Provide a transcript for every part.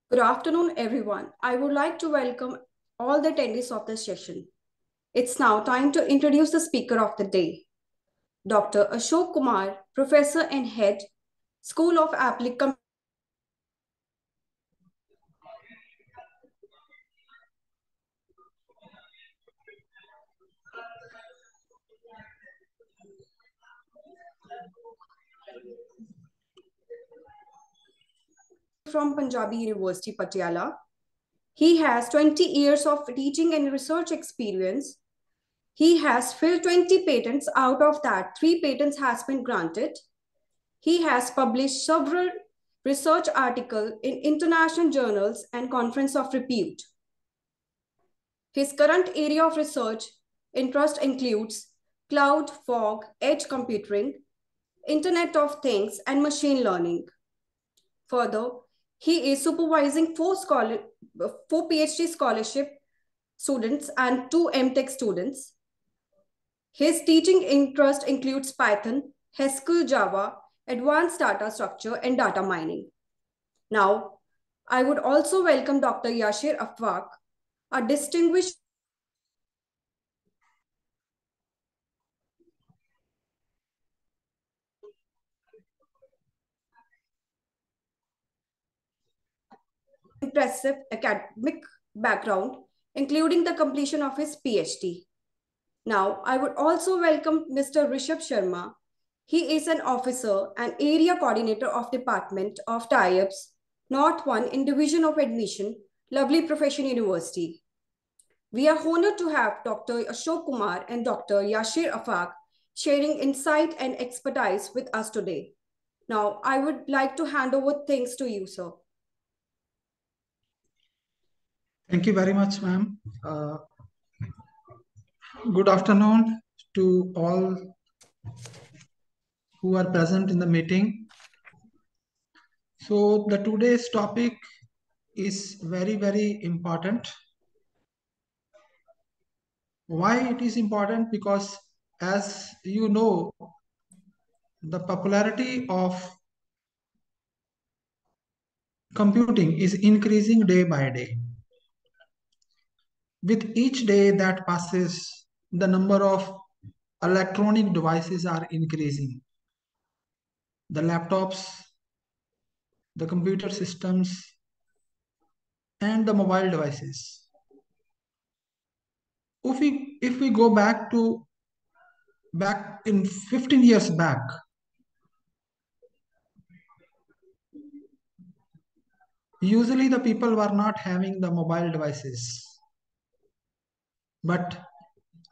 Good afternoon, everyone. I would like to welcome all the attendees of this session. It's now time to introduce the speaker of the day, Dr. Ashok Kumar, Professor and Head, School of Applied from Punjabi University, Patiala. He has 20 years of teaching and research experience. He has filled 20 patents. Out of that, 3 patents has been granted. He has published several research articles in international journals and conference of repute. His current area of research interest includes cloud, fog, edge computing, Internet of Things, and machine learning. Further, he is supervising four PhD scholarship students and 2 MTech students. His teaching interest includes Python, Haskell, Java, advanced data structure, and data mining. Now, I would also welcome Dr. Yashir Afwaq, a distinguished impressive academic background, including the completion of his PhD. Now, I would also welcome Mr. Rishabh Sharma. He is an officer and area coordinator of Department of Tie-ups, North 1 in Division of Admission, Lovely Profession University. We are honored to have Dr. Ashok Kumar and Dr. Yashir Afaq sharing insight and expertise with us today. Now, I would like to hand over things to you, sir. Thank you very much, ma'am. Good afternoon to all who are present in the meeting. So the today's topic is very important. Why it is important? Because as you know, the popularity of computing is increasing day by day. With each day that passes, the number of electronic devices are increasing. The laptops, the computer systems, and the mobile devices. If we go back in 15 years back, usually the people were not having the mobile devices. But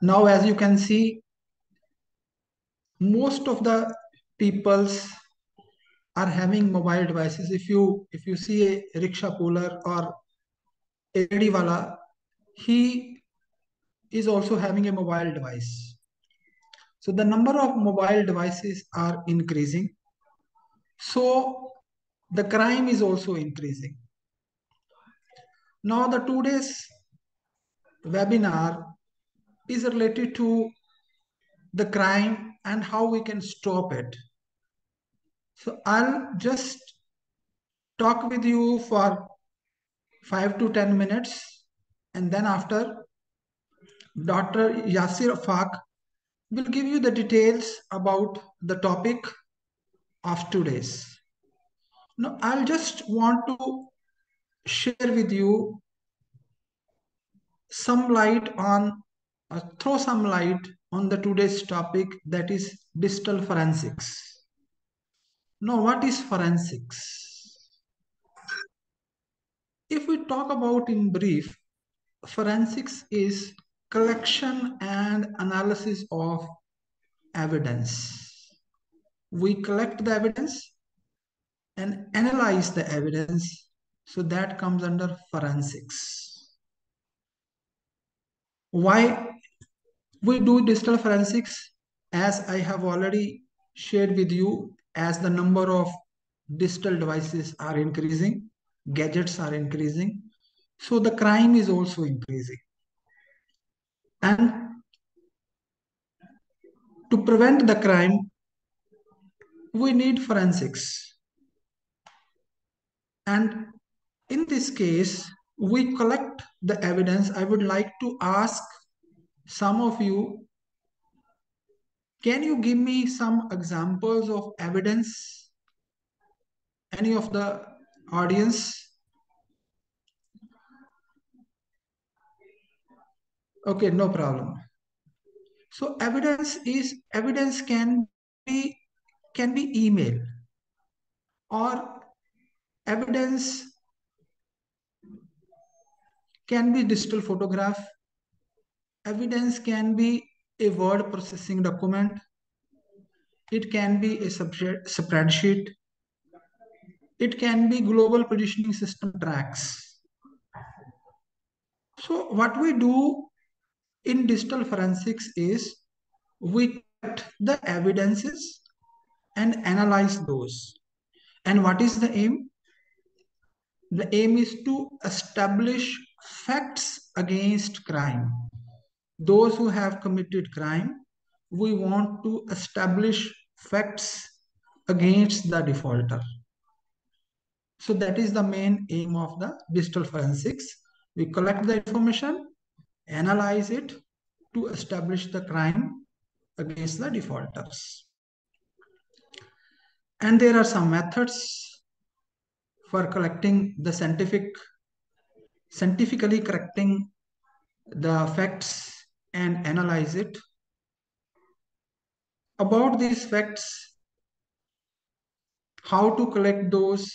now, as you can see, most of the peoples are having mobile devices. If you see a rickshaw puller or a lady wala, he is also having a mobile device. So the number of mobile devices are increasing. So the crime is also increasing. Now the today's webinar is related to the crime and how we can stop it. So I'll just talk with you for 5 to 10 minutes, and then after Dr. Yasir Faq will give you the details about the topic of today's. Now I'll just want to share with you some light on throw some light on the today's topic, that is digital forensics. Now, what is forensics? If we talk about in brief, forensics is collection and analysis of evidence. We collect the evidence and analyze the evidence, so that comes under forensics. Why we do digital forensics? As I have already shared with you, as the number of digital devices are increasing, gadgets are increasing, so the crime is also increasing. And to prevent the crime, we need forensics. And In this case, we collect the evidence. I would like to ask some of you, can you give me some examples of evidence? Any of the audience? Okay, no problem. So evidence can be email, or evidence can be digital photograph, evidence can be a word processing document, it can be a spreadsheet, it can be global positioning system tracks. So what we do in digital forensics is we collect the evidences and analyze those. And what is the aim? The aim is to establish facts against crime. Those who have committed crime, we want to establish facts against the defaulter. So that is the main aim of the digital forensics. We collect the information, analyze it to establish the crime against the defaulters. And there are some methods for collecting the scientifically correcting the facts and analyze it. About these facts, how to collect those,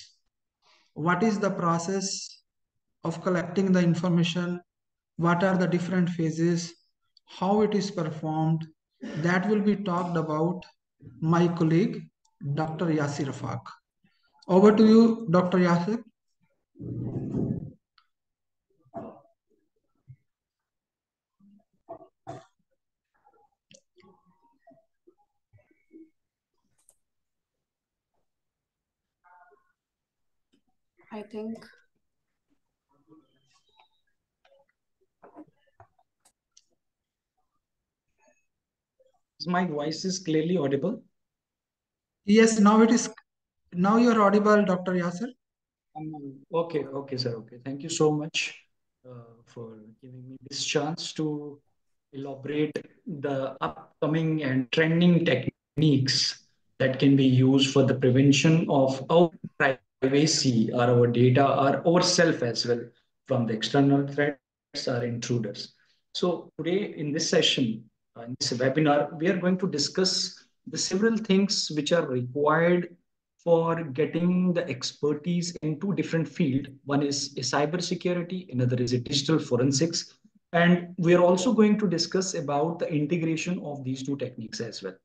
what is the process of collecting the information, what are the different phases, how it is performed, that will be talked about my colleague, Dr. Yasir Rafaq. Over to you, Dr. Yasir. I think. Is my voice is clearly audible? Yes, now it is. Now you are audible, Dr. Yasir. Okay, sir. Okay, thank you so much for giving me this chance to elaborate the upcoming and trending techniques that can be used for the prevention of our privacy or our data or ourself as well from the external threats or intruders. So today in this session, in this webinar, we are going to discuss the several things which are required for getting the expertise in two different fields. One is a cybersecurity, another is a digital forensics. And we are also going to discuss about the integration of these two techniques as well.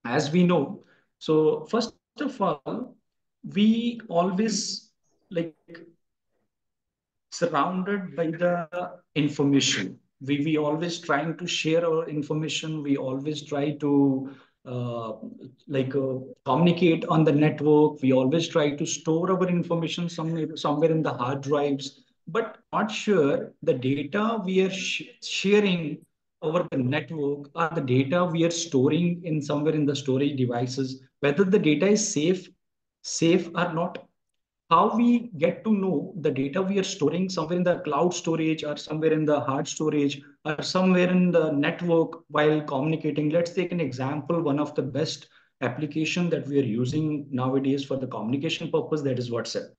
As we know, so first of all, we always like surrounded by the information. We always trying to share our information. We always try to uh, communicate on the network. We always try to store our information somewhere in the hard drives, but not sure the data we are sharing over the network or the data we are storing in somewhere in the storage devices, whether the data is safe or not. How we get to know the data we are storing somewhere in the cloud storage or somewhere in the hard storage or somewhere in the network while communicating. Let's take an example. One of the best application that we are using nowadays for the communication purpose, that is WhatsApp.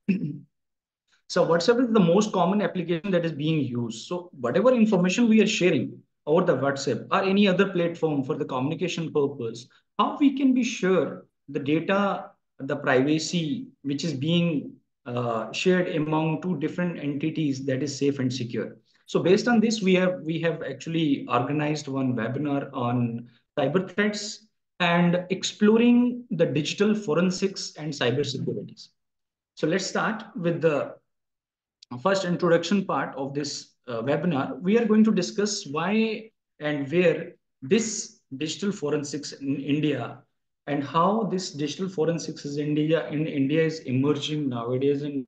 So WhatsApp is the most common application that is being used. So whatever information we are sharing over the WhatsApp or any other platform for the communication purpose, how we can be sure the data, the privacy which is being shared among two different entities, that is safe and secure. So based on this, we have actually organized one webinar on cyber threats and exploring the digital forensics and cyber securities. So let's start with the first introduction part of this webinar. We are going to discuss why and where this digital forensics in India and how this digital forensics in India is emerging nowadays, and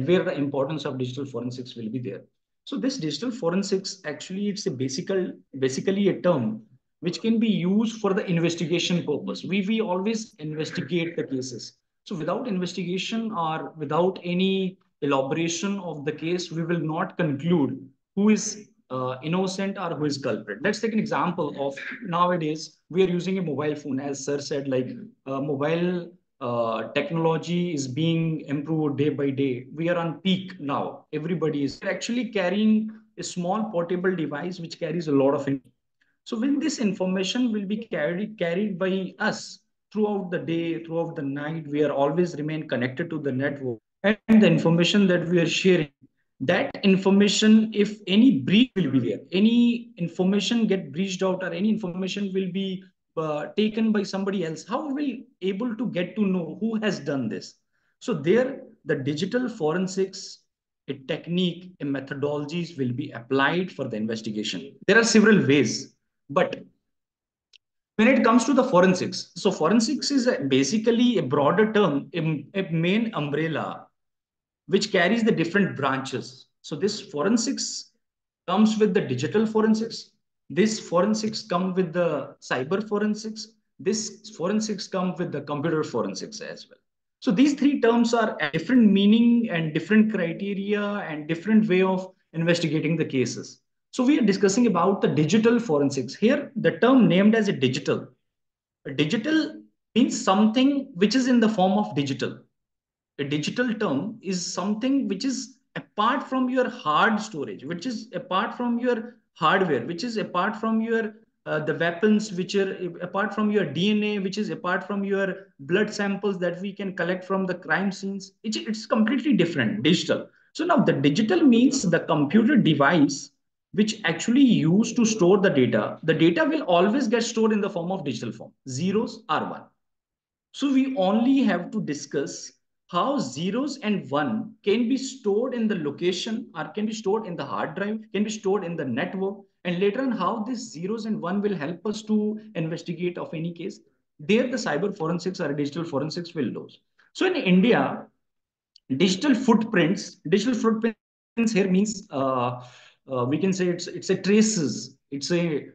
where the importance of digital forensics will be there. So this digital forensics actually it's a basically a term which can be used for the investigation purpose. We always investigate the cases. So without investigation or without any elaboration of the case, we will not conclude who is innocent or who is culprit. Let's take an example of nowadays we are using a mobile phone, as sir said, like mobile technology is being improved day by day. We are on peak now. Everybody is actually carrying a small portable device which carries a lot of information. So when this information will be carried by us throughout the day, throughout the night, we are always remain connected to the network and the information that we are sharing. That information, if any breach will be there, any information get breached out or any information will be taken by somebody else, how we will able to get to know who has done this? So there, the digital forensics, a technique, a methodologies will be applied for the investigation. There are several ways, but when it comes to the forensics, so forensics is basically a broader term, a main umbrella which carries the different branches. So this forensics comes with the digital forensics. This forensics come with the cyber forensics. This forensics come with the computer forensics as well. So these three terms are a different meaning and different criteria and different way of investigating the cases. So we are discussing about the digital forensics. Here, the term named as a digital. A digital means something which is in the form of digital. A digital term is something which is apart from your hard storage, which is apart from your hardware, which is apart from your the weapons, which are apart from your DNA, which is apart from your blood samples that we can collect from the crime scenes. It's completely different, digital. So now the digital means the computer device which actually used to store the data. The data will always get stored in the form of digital form. Zeros are one. So we only have to discuss how zeros and one can be stored in the location or can be stored in the hard drive, can be stored in the network, and later on how these zeros and one will help us to investigate of any case. There the cyber forensics or digital forensics will lose. So in India, digital footprints here means we can say it's a traces, it's a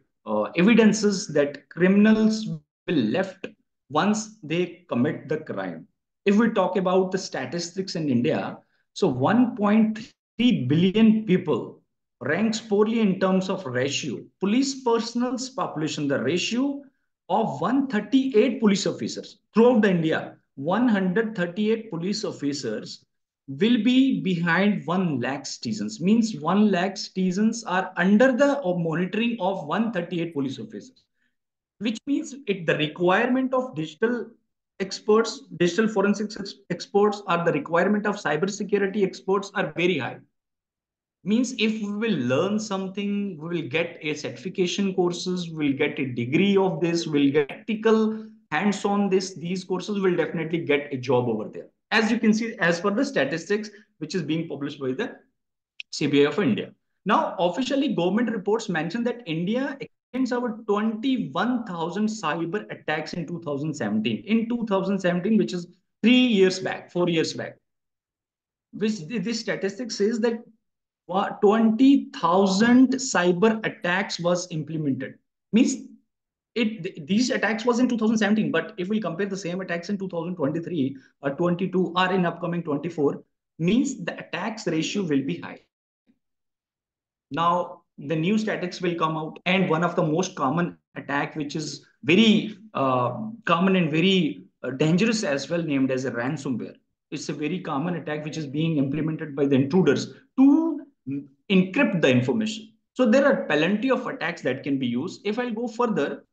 evidences that criminals will left once they commit the crime. If we talk about the statistics in India, so 1.3 billion people ranks poorly in terms of ratio. Police personnel's population, the ratio of 138 police officers throughout the India, 138 police officers will be behind 1 lakh citizens. Means 1 lakh citizens are under the monitoring of 138 police officers, which means the requirement of digital experts, digital forensics experts, or the requirement of cybersecurity experts are very high. Means if we will learn something, we will get a certification courses, we'll get a degree of this, we'll get practical hands on this, these courses will definitely get a job over there, as you can see as per the statistics which is being published by the CBI of India. Now, officially, government reports mention that India experienced over 21,000 cyber attacks in 2017. In 2017, which is 3 years back, 4 years back, which this statistic says that 20,000 cyber attacks was implemented. Means these attacks was in 2017, but if we compare the same attacks in 2023 or 22 or in upcoming 24, means the attacks ratio will be high. Now the new statistics will come out, and one of the most common attack which is very common and very dangerous as well, named as a ransomware. It's a very common attack which is being implemented by the intruders to encrypt the information. So there are plenty of attacks that can be used. If I'll go further,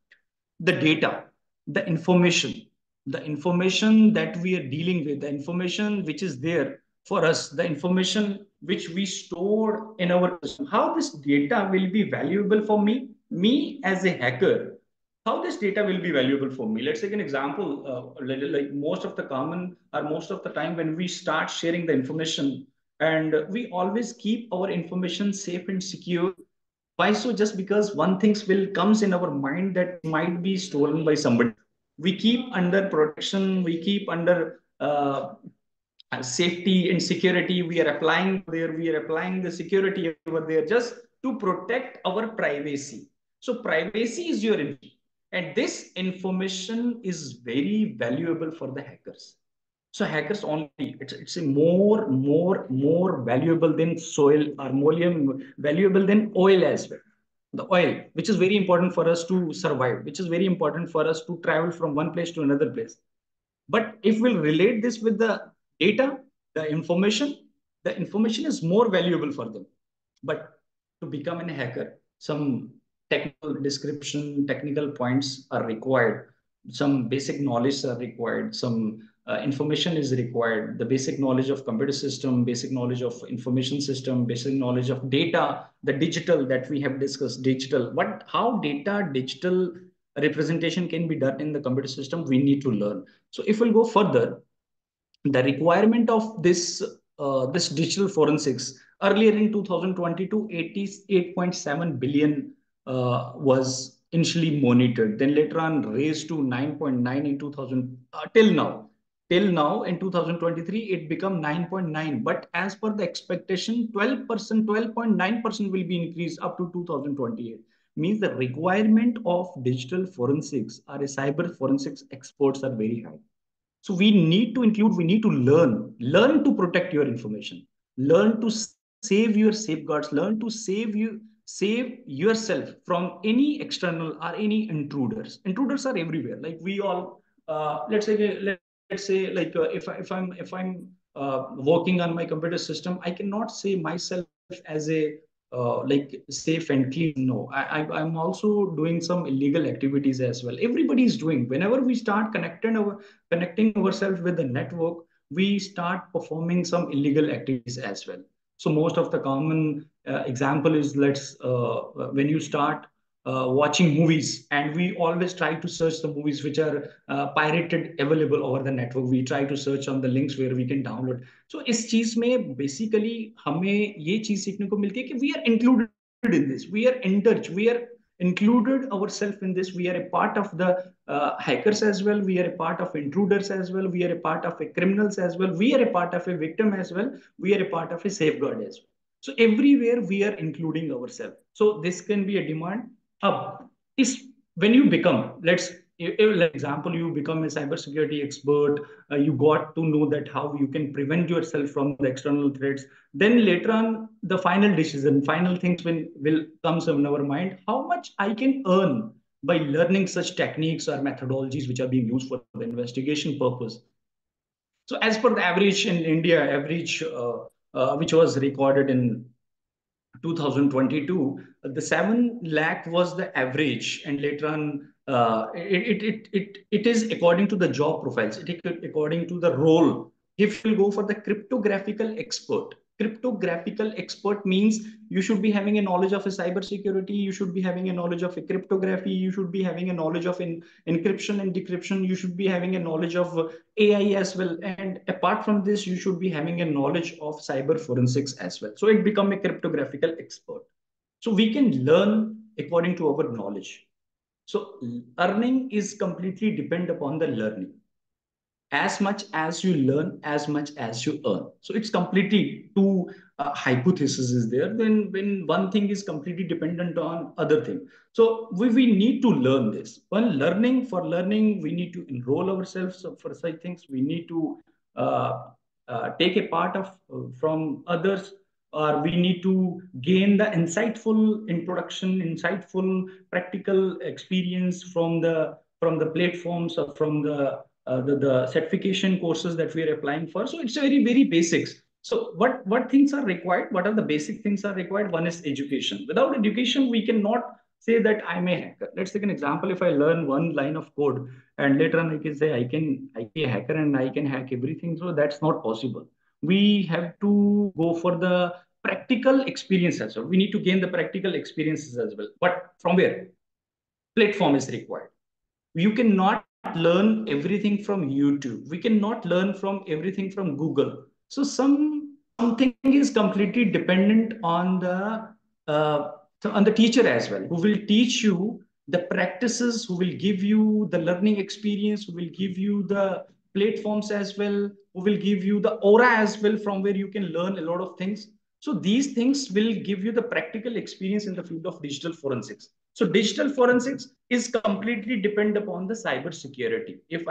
the data, the information that we are dealing with, the information which is there for us, the information which we store in our system, how this data will be valuable for me as a hacker, how this data will be valuable for me. Let's take an example, like most of the common or most of the time when we start sharing the information, and we always keep our information safe and secure. Why so? Just because one things will comes in our mind that might be stolen by somebody. We keep under protection. We keep under safety and security. We are applying there. We are applying the security over there just to protect our privacy. So privacy is your information, and this information is very valuable for the hackers. So hackers only, it's a more valuable than soil, or more valuable than oil as well. The oil, which is very important for us to survive, which is very important for us to travel from one place to another place. But if we'll relate this with the data, the information is more valuable for them. But to become a hacker, some technical description, technical points are required. Some basic knowledge are required. Some information is required. The basic knowledge of computer system, basic knowledge of information system, basic knowledge of data, the digital that we have discussed, digital. What, how data, digital representation can be done in the computer system, we need to learn. So if we'll go further, the requirement of this digital forensics earlier in 2022, 88.7 billion was initially monitored, then later on raised to 9.9 in 2000, till now in 2023 it become 9.9, but as per the expectation 12%, 12.9% will be increased up to 2028. Means the requirement of digital forensics or a cyber forensics experts are very high. So we need to learn to protect your information, learn to save your safeguards, learn to save yourself from any external or any intruders. Intruders are everywhere. Like we all, let's say like if I'm working on my computer system, I cannot say myself as a like safe and clean. No, I'm also doing some illegal activities as well. Everybody is doing. Whenever we start connecting ourselves with the network, we start performing some illegal activities as well. So most of the common example is, let's when you start watching movies, and we always try to search the movies which are pirated available over the network. We try to search on the links where we can download. So इस चीज में basically हमें ये चीज सीखने को मिलती है कि we are included in this, we are in touch, we are included ourselves in this. We are a part of the hackers as well, we are a part of intruders as well, we are a part of a criminals as well, we are a part of a victim as well, we are a part of a safeguard as well. So everywhere we are including ourselves. So this can be a demand hub. Is when you become, let's example, you become a cybersecurity expert, you got to know that how you can prevent yourself from the external threats. Then later on, the final decision, final things will comes in our mind, how much I can earn by learning such techniques or methodologies which are being used for the investigation purpose. So as per the average in India, average which was recorded in 2022, the 7 lakh was the average, and later on, it is according to the job profiles, it according to the role. If you will go for the cryptographical expert means you should be having a knowledge of a cyber security, you should be having a knowledge of a cryptography, you should be having a knowledge of encryption and decryption, you should be having a knowledge of AI as well. And apart from this, you should be having a knowledge of cyber forensics as well. So it become a cryptographical expert. So we can learn according to our knowledge. So earning is completely depend upon the learning. As much as you learn, as much as you earn. So it's completely two hypothesis is there. When one thing is completely dependent on other thing. So we need to learn this. When learning, for learning, we need to enroll ourselves. So for such things, we need to take a part of from others, or we need to gain the insightful introduction, insightful practical experience from the platforms or from the certification courses that we are applying for. So it's very basics. So what things are required? What are the basic things are required? One is education. Without education, we cannot say that I'm a hacker. Let's take an example. If I learn one line of code and later on I can say I can be a hacker and I can hack everything. So that's not possible. We have to go for the practical experience as well. We need to gain the practical experiences as well. But from where? Platform is required. You cannot learn everything from YouTube. We cannot learn from everything from Google. So something is completely dependent on uh, the teacher as well, who will teach you the practices, who will give you the learning experience, who will give you the platforms as well, who will give you the aura as well, from where you can learn a lot of things. So these things will give you the practical experience in the field of digital forensics. So digital forensics is completely depend upon the cyber security. If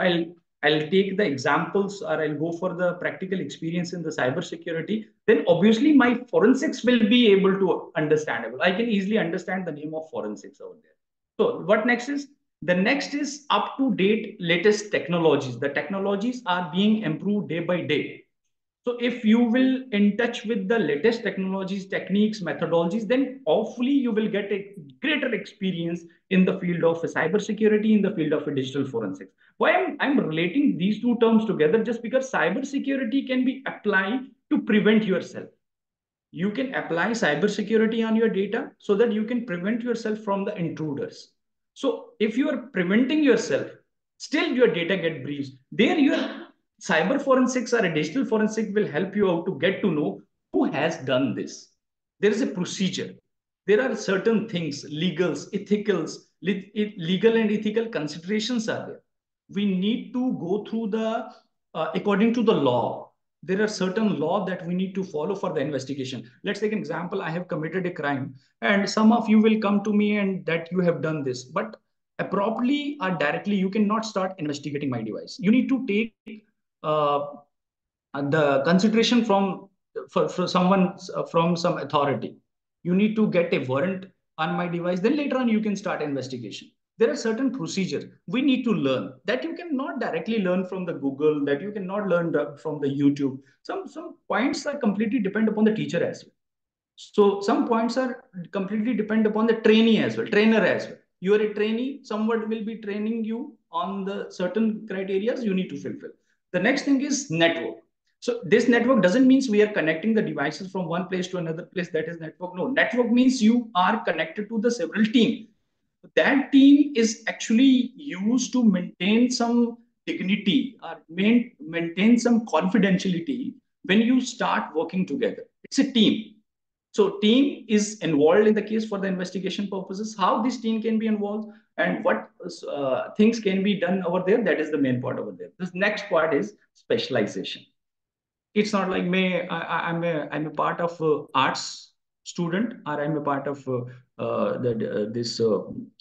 I'll take the examples or I'll go for the practical experience in the cybersecurity, then obviously my forensics will be able to understandable. I can easily understand the name of forensics over there. So what next is? The next is up to date latest technologies. The technologies are being improved day by day. So if you will in touch with the latest technologies, techniques, methodologies, then hopefully you will get a greater experience in the field of cybersecurity, in the field of digital forensics. Why I'm relating these two terms together? Just because cybersecurity can be applied to prevent yourself. You can apply cybersecurity on your data so that you can prevent yourself from the intruders. So if you are preventing yourself, still your data get breached. There your cyber forensics or a digital forensic will help you out to get to know who has done this. There is a procedure. There are certain things, legals, ethicals, legal and ethical considerations are there. We need to go through the according to the law. There are certain law that we need to follow for the investigation. Let's take an example. I have committed a crime, and some of you will come to me and that you have done this, but abruptly or directly you cannot start investigating my device. You need to take uh, the consideration from for someone from some authority. You need to get a warrant on my device, then later on you can start investigation. There are certain procedures we need to learn that you cannot directly learn from the Google, that you cannot learn from the YouTube. Some points are completely depend upon the teacher as well. So some points are completely depend upon the trainee as well, trainer as well. You are a trainee, someone will be training you on the certain criteria you need to fulfill. The next thing is network. So this network doesn't mean we are connecting the devices from one place to another place. That is network. No, network means you are connected to the several team. That team is actually used to maintain some dignity or maintain some confidentiality when you start working together. It's a team. So team is involved in the case for the investigation purposes. How this team can be involved and what things can be done over there, that is the main part over there. This next part is specialization. It's not like me. I'm a part of arts student, or I'm a part of this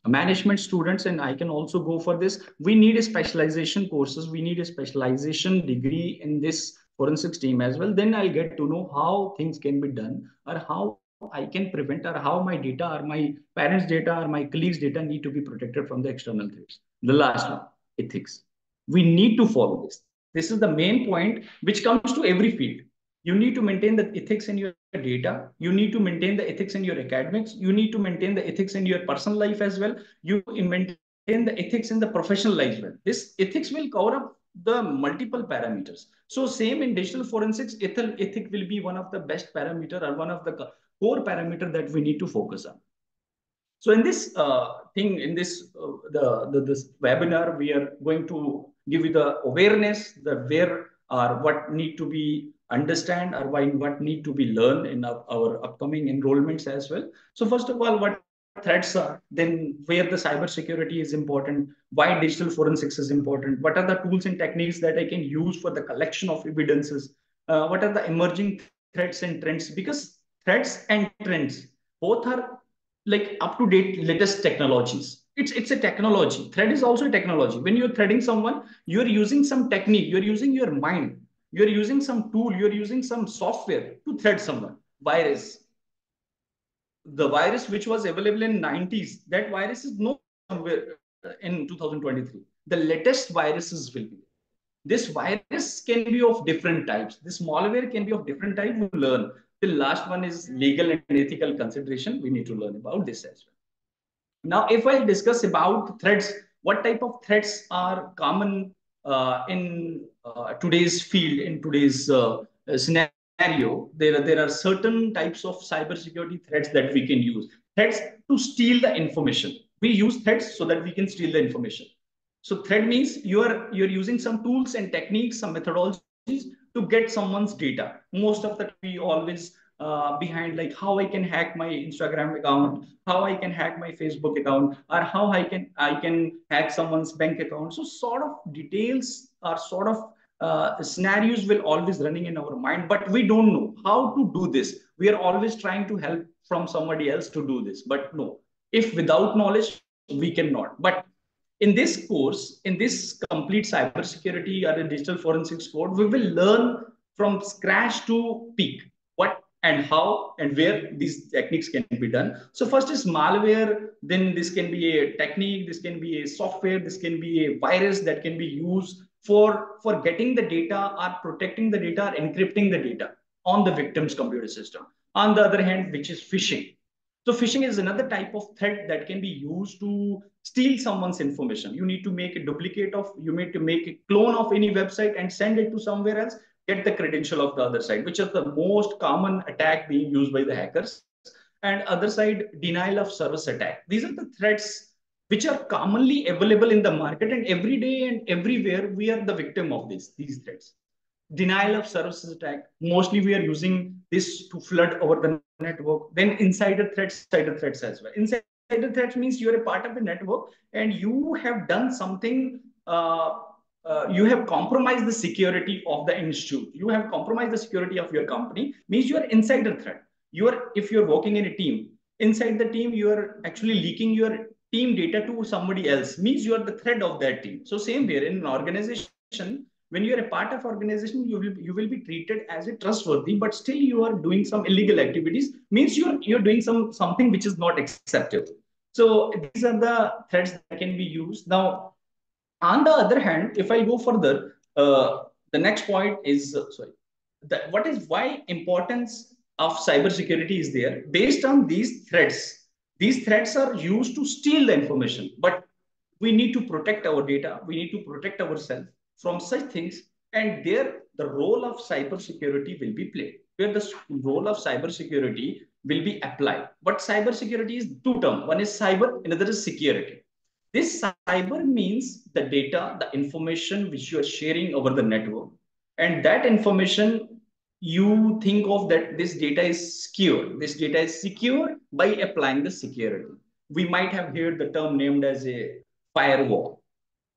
management students, and I can also go for this. We need a specialization courses. We need a specialization degree in this forensics team as well. Then I'll get to know how things can be done, or how I can prevent, or how my data or my parents' data or my colleagues' data need to be protected from the external threats. The last one, ethics. We need to follow this. This is the main point which comes to every field. You need to maintain the ethics in your data. You need to maintain the ethics in your academics. You need to maintain the ethics in your personal life as well. You maintain the ethics in the professional life as well. This ethics will cover up the multiple parameters. So same in digital forensics, ethic will be one of the best parameter or one of the core parameter that we need to focus on. So in this thing, in this this webinar, we are going to give you the awareness, the where or what need to be understand, or why what need to be learned in our upcoming enrollments as well. So first of all, what threats are, then where the cybersecurity is important, why digital forensics is important, what are the tools and techniques that I can use for the collection of evidences, what are the emerging threats and trends, because threats and trends both are like up to date latest technologies. It's a technology. Thread is also a technology. When you're threading someone, you're using some technique, you're using your mind, you're using some tool, you're using some software to thread someone. Virus, the virus which was available in 90s, that virus is no somewhere in 2023. The latest viruses will be. This virus can be of different types. This malware can be of different type. We learn. The last one is legal and ethical consideration. We need to learn about this as well. Now, if I discuss about threats, what type of threats are common in today's field, in today's scenario? There are certain types of cybersecurity threats that we can use. Threats to steal the information. We use threats so that we can steal the information. So threat means you're using some tools and techniques, some methodologies to get someone's data. Most of the time we always behind like how I can hack my Instagram account, how I can hack my Facebook account, or how I can hack someone's bank account. So sort of details or sort of scenarios will always running in our mind, but we don't know how to do this. We are always trying to help from somebody else to do this, but no. If without knowledge, we cannot. But in this course, in this complete cybersecurity or a digital forensics course, we will learn from scratch to peak what and how and where these techniques can be done. So first is malware, then this can be a technique, this can be a software, this can be a virus that can be used for getting the data or protecting the data or encrypting the data on the victim's computer system. On the other hand, which is phishing. So phishing is another type of threat that can be used to steal someone's information. You need to make a duplicate of, you need to make a clone of any website and send it to somewhere else, get the credential of the other side, which is the most common attack being used by the hackers. And other side, denial of service attack. These are the threats which are commonly available in the market, and every day and everywhere we are the victim of these threats. Denial of services attack. Mostly we are using this to flood over the network. Then insider threats as well. Insider threats means you're a part of the network and you have done something. You have compromised the security of the institute. You have compromised the security of your company. Means you are insider threat. You are, if you're working in a team, inside the team you are actually leaking your team data to somebody else. Means you are the threat of that team. So same here in an organization, when you're a part of organization, you will be treated as a trustworthy, but still you are doing some illegal activities. Means you're doing something which is not acceptable. So these are the threats that can be used. Now, on the other hand, if I go further, the next point is what is why importance of cybersecurity is there based on these threats. These threats are used to steal the information, but we need to protect our data. We need to protect ourselves from such things, and there the role of cybersecurity will be played. Where the role of cybersecurity will be applied. But cybersecurity is two terms. One is cyber, another is security. This cyber means the data, the information which you are sharing over the network, and that information you think of that this data is secure. This data is secure by applying the security. We might have heard the term named as a firewall,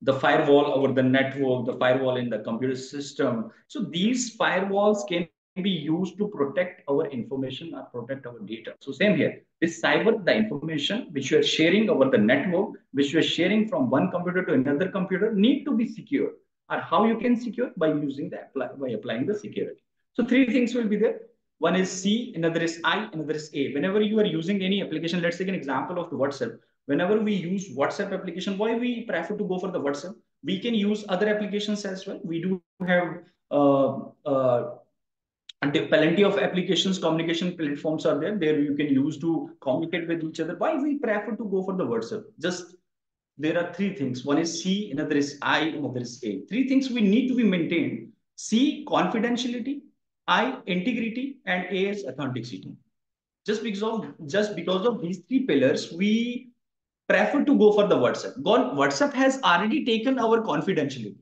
the firewall over the network, the firewall in the computer system. So these firewalls can be used to protect our information or protect our data. So same here, this cyber, the information which you are sharing over the network, which you are sharing from one computer to another computer, need to be secure. Or how you can secure? By using the by applying the security. So three things will be there. One is C, another is I, another is A. Whenever you are using any application, let's take an example of the WhatsApp. Whenever we use WhatsApp application, why we prefer to go for the WhatsApp? We can use other applications as well. We do have plenty of applications, communication platforms are there you can use to communicate with each other. Why we prefer to go for the WhatsApp? Just there are three things. One is C, another is I, another is A. Three things we need to be maintained. C, confidentiality, I, integrity, and A is authenticity. Just because of these three pillars, we prefer to go for the WhatsApp. WhatsApp has already taken our confidentiality.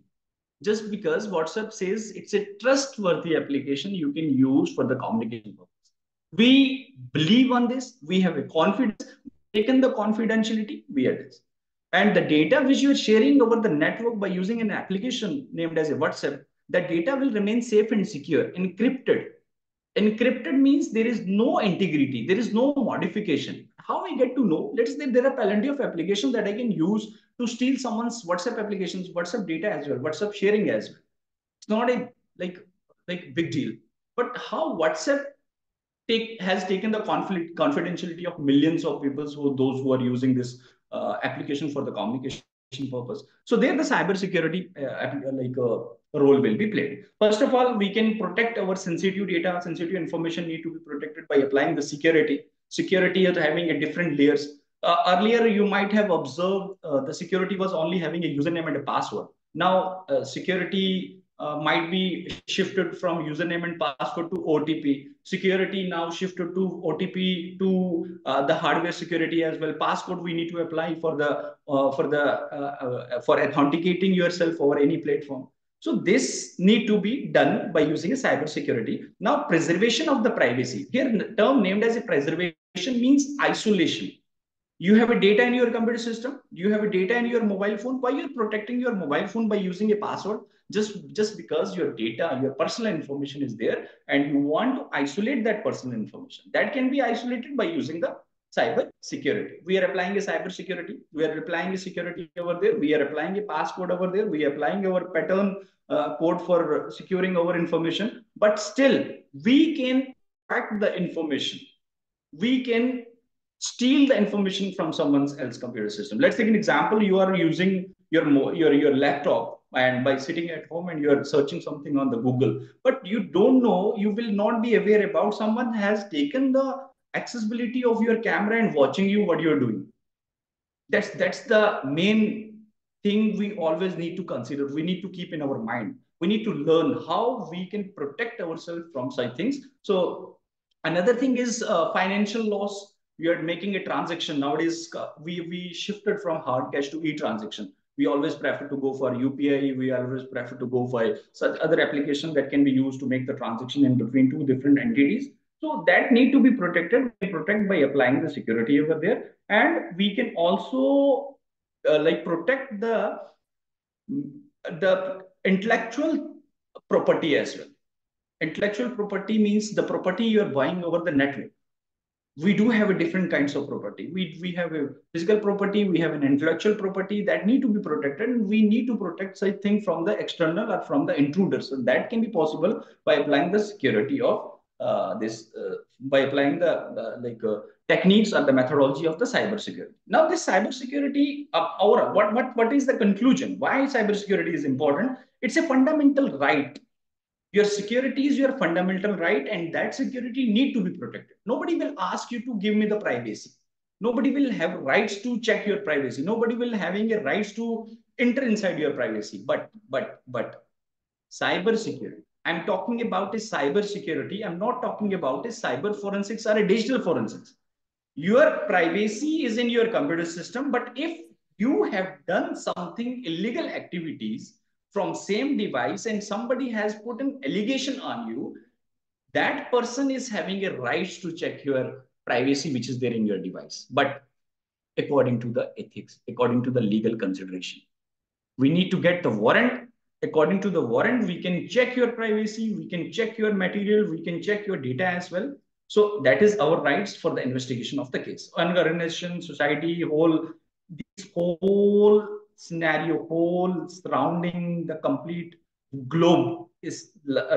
Just because WhatsApp says it's a trustworthy application you can use for the communication purpose. We believe on this. We have a confidence. Taken the confidentiality, we are this. And the data which you are sharing over the network by using an application named as a WhatsApp, that data will remain safe and secure, encrypted. Encrypted means there is no integrity, there is no modification. How I get to know? Let's say there are plenty of applications that I can use to steal someone's WhatsApp applications, WhatsApp data as well, WhatsApp sharing as well. It's not a like big deal. But how WhatsApp has taken the confidentiality of millions of people, so those who are using this application for the communication purpose. So there the cybersecurity role will be played. First of all, we can protect our sensitive data. Sensitive information need to be protected by applying the security. Security is having a different layers. Earlier, you might have observed the security was only having a username and a password. Now, security might be shifted from username and password to OTP. Security now shifted to OTP to the hardware security as well. Passcode we need to apply for authenticating yourself over any platform. So this need to be done by using a cyber security. Now, preservation of the privacy. Here, the term named as a preservation means isolation. You have a data in your computer system, you have a data in your mobile phone. Why you're protecting your mobile phone by using a password? Just because your data, your personal information is there, and you want to isolate that personal information. That can be isolated by using the cyber security. We are applying a cyber security. We are applying a security over there. We are applying a passcode over there. We are applying our pattern code for securing our information. But still, we can crack the information. We can steal the information from someone else's computer system. Let's take an example. You are using your laptop, and by sitting at home and you're searching something on the Google, but you don't know, you will not be aware about someone has taken the accessibility of your camera and watching you what you're doing. That's the main thing we always need to consider. We need to keep in our mind. We need to learn how we can protect ourselves from such things. So another thing is financial loss. We are making a transaction nowadays. We shifted from hard cash to e-transaction. We always prefer to go for UPI. We always prefer to go for such other applications that can be used to make the transaction in between two different entities. So that need to be protected. We protect by applying the security over there, and we can also like protect the intellectual property as well. Intellectual property means the property you are buying over the network. We do have a different kinds of property. We have a physical property, we have an intellectual property that need to be protected, and we need to protect such thing from the external or from the intruders. So that can be possible by applying the security of this, by applying the techniques or the methodology of the cyber security. Now, this cyber security, what is the conclusion? Why cyber security is important? It's a fundamental right. Your security is your fundamental right, and that security need to be protected. Nobody will ask you to give me the privacy. Nobody will have rights to check your privacy. Nobody will having a rights to enter inside your privacy. But cyber security, I'm talking about a cyber security. I'm not talking about a cyber forensics or a digital forensics. Your privacy is in your computer system, but if you have done something illegal activities from same device and somebody has put an allegation on you, that person is having a right to check your privacy which is there in your device, but according to the ethics, according to the legal consideration. We need to get the warrant. According to the warrant, we can check your privacy, we can check your material, we can check your data as well. So that is our rights for the investigation of the case. Organization, society, whole scenario, whole surrounding the complete globe is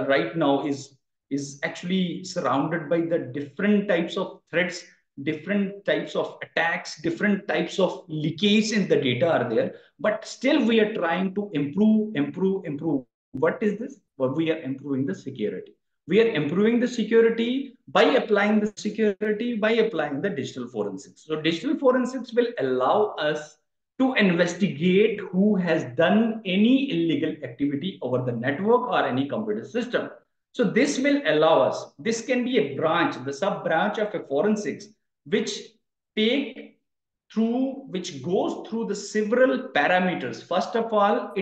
right now is actually surrounded by the different types of threats, different types of attacks, different types of leakage in the data are there. But still, we are trying to improve. What is this? Well, we are improving the security. We are improving the security by applying the security, by applying the digital forensics. So digital forensics will allow us to investigate who has done any illegal activity over the network or any computer system. So this will allow us, this can be a branch, the sub branch of a forensics, which take which goes through the several parameters. First of all, we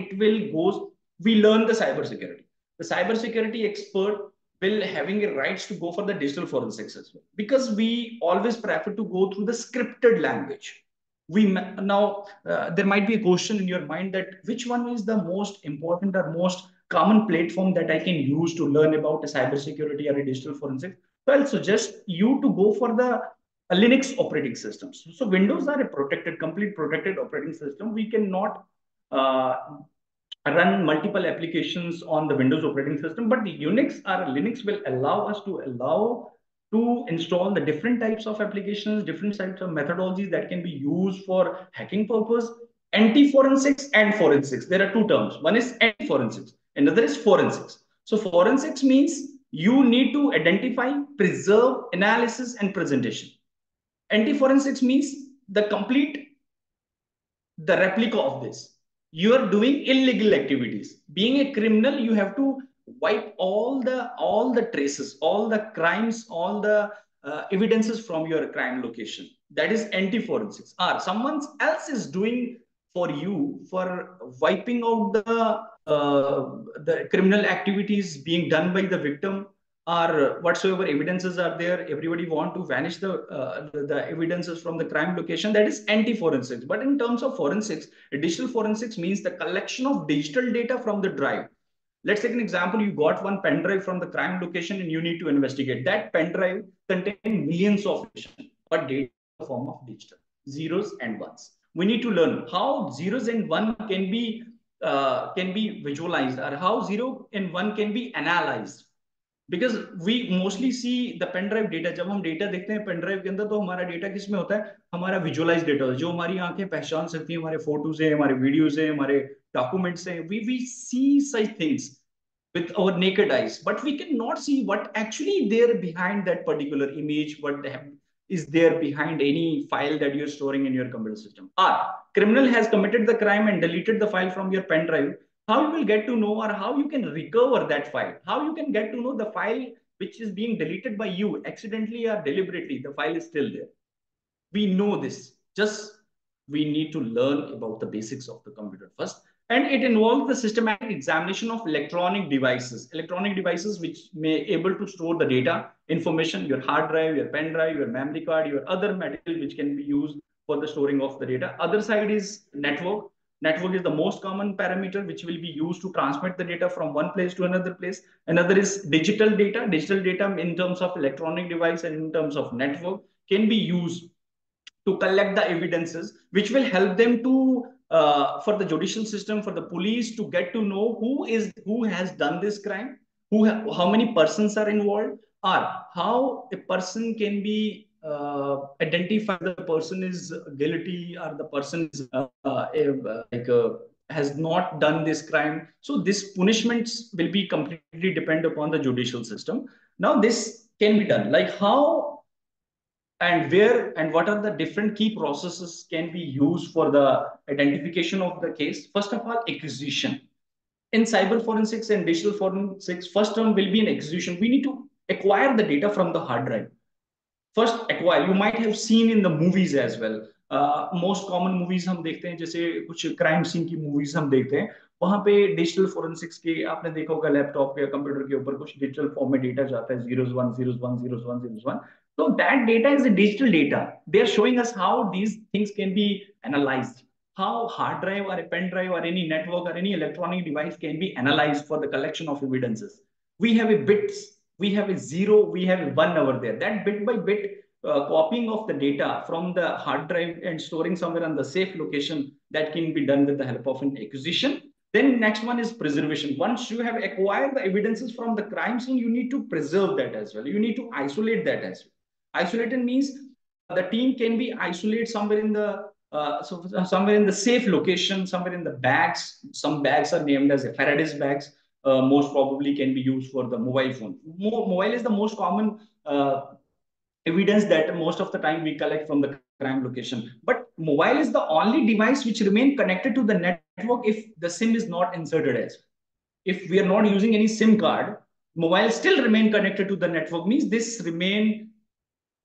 learn the cybersecurity. The cybersecurity expert will having a rights to go for the digital forensics as well, because we always prefer to go through the scripted language. There might be a question in your mind that which one is the most important or most common platform that I can use to learn about a cybersecurity or a digital forensics. So I'll suggest you to go for the Linux operating systems. So Windows are a complete protected operating system. We cannot uh, run multiple applications on the Windows operating system, but the Unix or Linux will allow us to install the different types of applications, different types of methodologies that can be used for hacking purpose, anti-forensics and forensics. There are two terms. One is anti-forensics, another is forensics. So forensics means you need to identify, preserve, analysis, and presentation. Anti-forensics means the replica of this. You are doing illegal activities. Being a criminal, you have to wipe all the traces, all the crimes, all the evidences from your crime location. That is anti-forensics. Or someone else is doing for you for wiping out the criminal activities being done by the victim, or whatsoever evidences are there. Everybody want to vanish the evidences from the crime location. That is anti-forensics. But in terms of forensics, digital forensics means the collection of digital data from the drive. Let's take an example. You got one pen drive from the crime location and you need to investigate. That pen drive contains millions of information, but data the form of digital zeros and ones. We need to learn how zeros and one can be visualized, or how 0 and 1 can be analyzed. Because we mostly see the pen drive data, जब हम data देखते हैं pen drive के अंदर, तो हमारा data किस में होता है, हमारा विजुअलाइज डेटा होता है, जो हमारी आंखें पहचान सकती है, हमारे फोटोज है, हमारे वीडियोज है, हमारे डॉक्यूमेंट्स हैं, we see such things with our naked eyes, but we cannot see what actually there behind that particular image, what is there behind any file that you're storing in your computer system. Or criminal has committed the crime and deleted the file from your pen drive. How you will get to know, or how you can recover that file, how you can get to know the file which is being deleted by you accidentally or deliberately, the file is still there. We know this, just we need to learn about the basics of the computer first. And it involves the systematic examination of electronic devices which may able to store the data information, your hard drive, your pen drive, your memory card, your other material which can be used for the storing of the data. Other side is network is the most common parameter which will be used to transmit the data from one place to another place. Another is digital data in terms of electronic device and in terms of network can be used to collect the evidences which will help them to for the judicial system, for the police to get to know who has done this crime, how many persons are involved, or how a person can be identified, the person is guilty or the person is has not done this crime. So this punishments will be completely depend upon the judicial system. Now this can be done, like how and where and what are the different key processes can be used for the identification of the case. First of all, acquisition. In cyber forensics and digital forensics, first term will be an acquisition. We need to acquire the data from the hard drive. First acquire, you might have seen in the movies as well. Most common movies हम देखते हैं, जैसे कुछ crime scene की movies हम देखते हैं, वहां पे डिजिटल फोरेंसिक्स के आपने देखा होगा लैपटॉप या कंप्यूटर के ऊपर कुछ डिजिटल फॉर्म में डेटा जाता है, zeros one zeros one zeros one zeros one. So that data is a digital data. They are showing us how these things can be analyzed, how hard drive or a pen drive or any network or any electronic device can be analyzed for the collection of evidences. We have a bits, we have a zero, we have a one over there. That bit by bit copying of the data from the hard drive and storing somewhere on the safe location, that can be done with the help of an acquisition. Then next one is preservation. Once you have acquired the evidences from the crime scene, you need to preserve that as well. You need to isolate that as well. Isolated means the team can be isolated somewhere in the somewhere in the safe location, somewhere in the bags. Some bags are named as Faraday's bags. Most probably can be used for the mobile phone. Mobile is the most common evidence that most of the time we collect from the crime location. But mobile is the only device which remain connected to the network if the SIM is not inserted as. If we are not using any SIM card, mobile still remain connected to the network, means this remain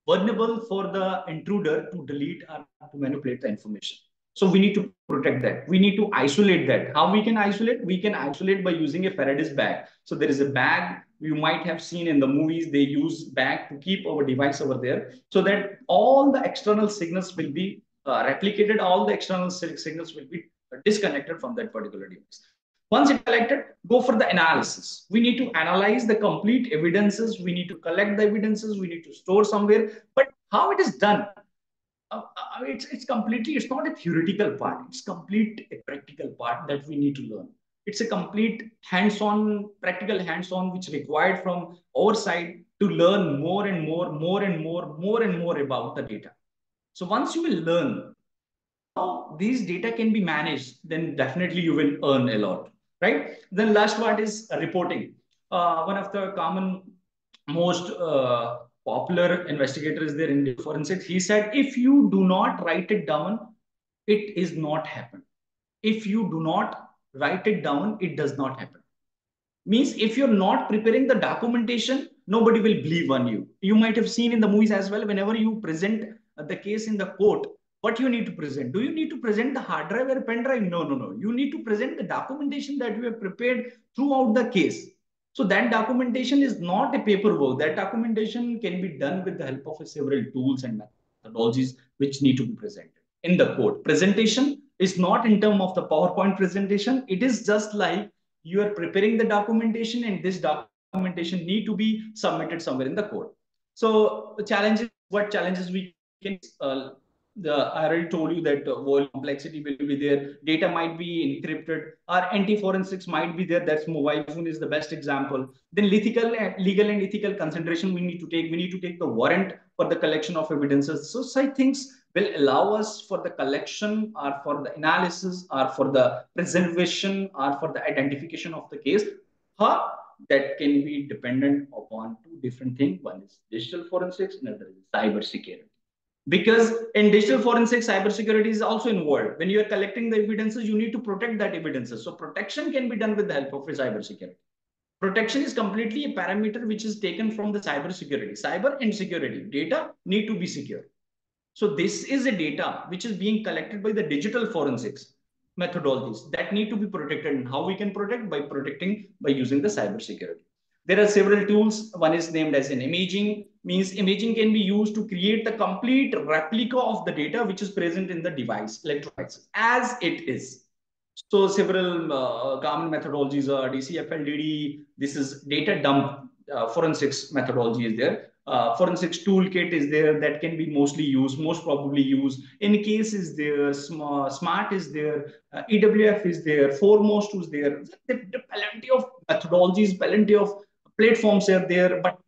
vulnerable for the intruder to delete or to manipulate the information. So we need to protect that. We need to isolate that. How we can isolate? We can isolate by using a Faraday's bag. So there is a bag you might have seen in the movies. They use bag to keep our device over there so that all the external signals will be replicated. All the external signals will be disconnected from that particular device. Once it collected, go for the analysis. We need to analyze the complete evidences. We need to collect the evidences. We need to store somewhere. But how it is done? It's completely, it's not a theoretical part. It's complete a practical part that we need to learn. It's a complete hands-on, practical hands-on, which required from our side to learn more and more about the data. So once you will learn how these data can be managed, then definitely you will earn a lot, right? Then last part is reporting. One of the common, most popular investigators there in forensics, he said, if you do not write it down, it is not happen. If you do not write it down, it does not happen. Means if you're not preparing the documentation, nobody will believe on you. You might have seen in the movies as well, whenever you present the case in the court, what you need to present? Do you need to present the hard drive or pen drive? No. You need to present the documentation that you have prepared throughout the case. So that documentation is not a paperwork. That documentation can be done with the help of several tools and methodologies which need to be presented in the court. Presentation is not in terms of the PowerPoint presentation. It is just like you are preparing the documentation, and this documentation need to be submitted somewhere in the court. So the challenges, what challenges we I already told you that volume complexity will be there. Data might be encrypted. Or anti-forensics might be there. That's mobile phone is the best example. Then legal and ethical consideration we need to take. We need to take the warrant for the collection of evidences. So such things will allow us for the collection or for the analysis or for the preservation or for the identification of the case. That can be dependent upon two different things. One is digital forensics, another is cyber security. Because in digital forensics, cybersecurity is also involved. When you are collecting the evidences, you need to protect that evidences. So protection can be done with the help of a cybersecurity. Protection is completely a parameter which is taken from the cybersecurity. Cyber and security data need to be secure. So this is a data which is being collected by the digital forensics methodologies that need to be protected. And how we can protect? By protecting by using the cybersecurity. There are several tools. One is named as an imaging, means imaging can be used to create the complete replica of the data which is present in the device, electronic devices, as it is. So several common methodologies are DCFLDD. This is data dump forensics methodology is there. Forensics toolkit is there that can be mostly used, most probably used. In-case is there, smart is there, EWF is there, foremost is there. Plenty of methodologies, plenty of platforms are there, but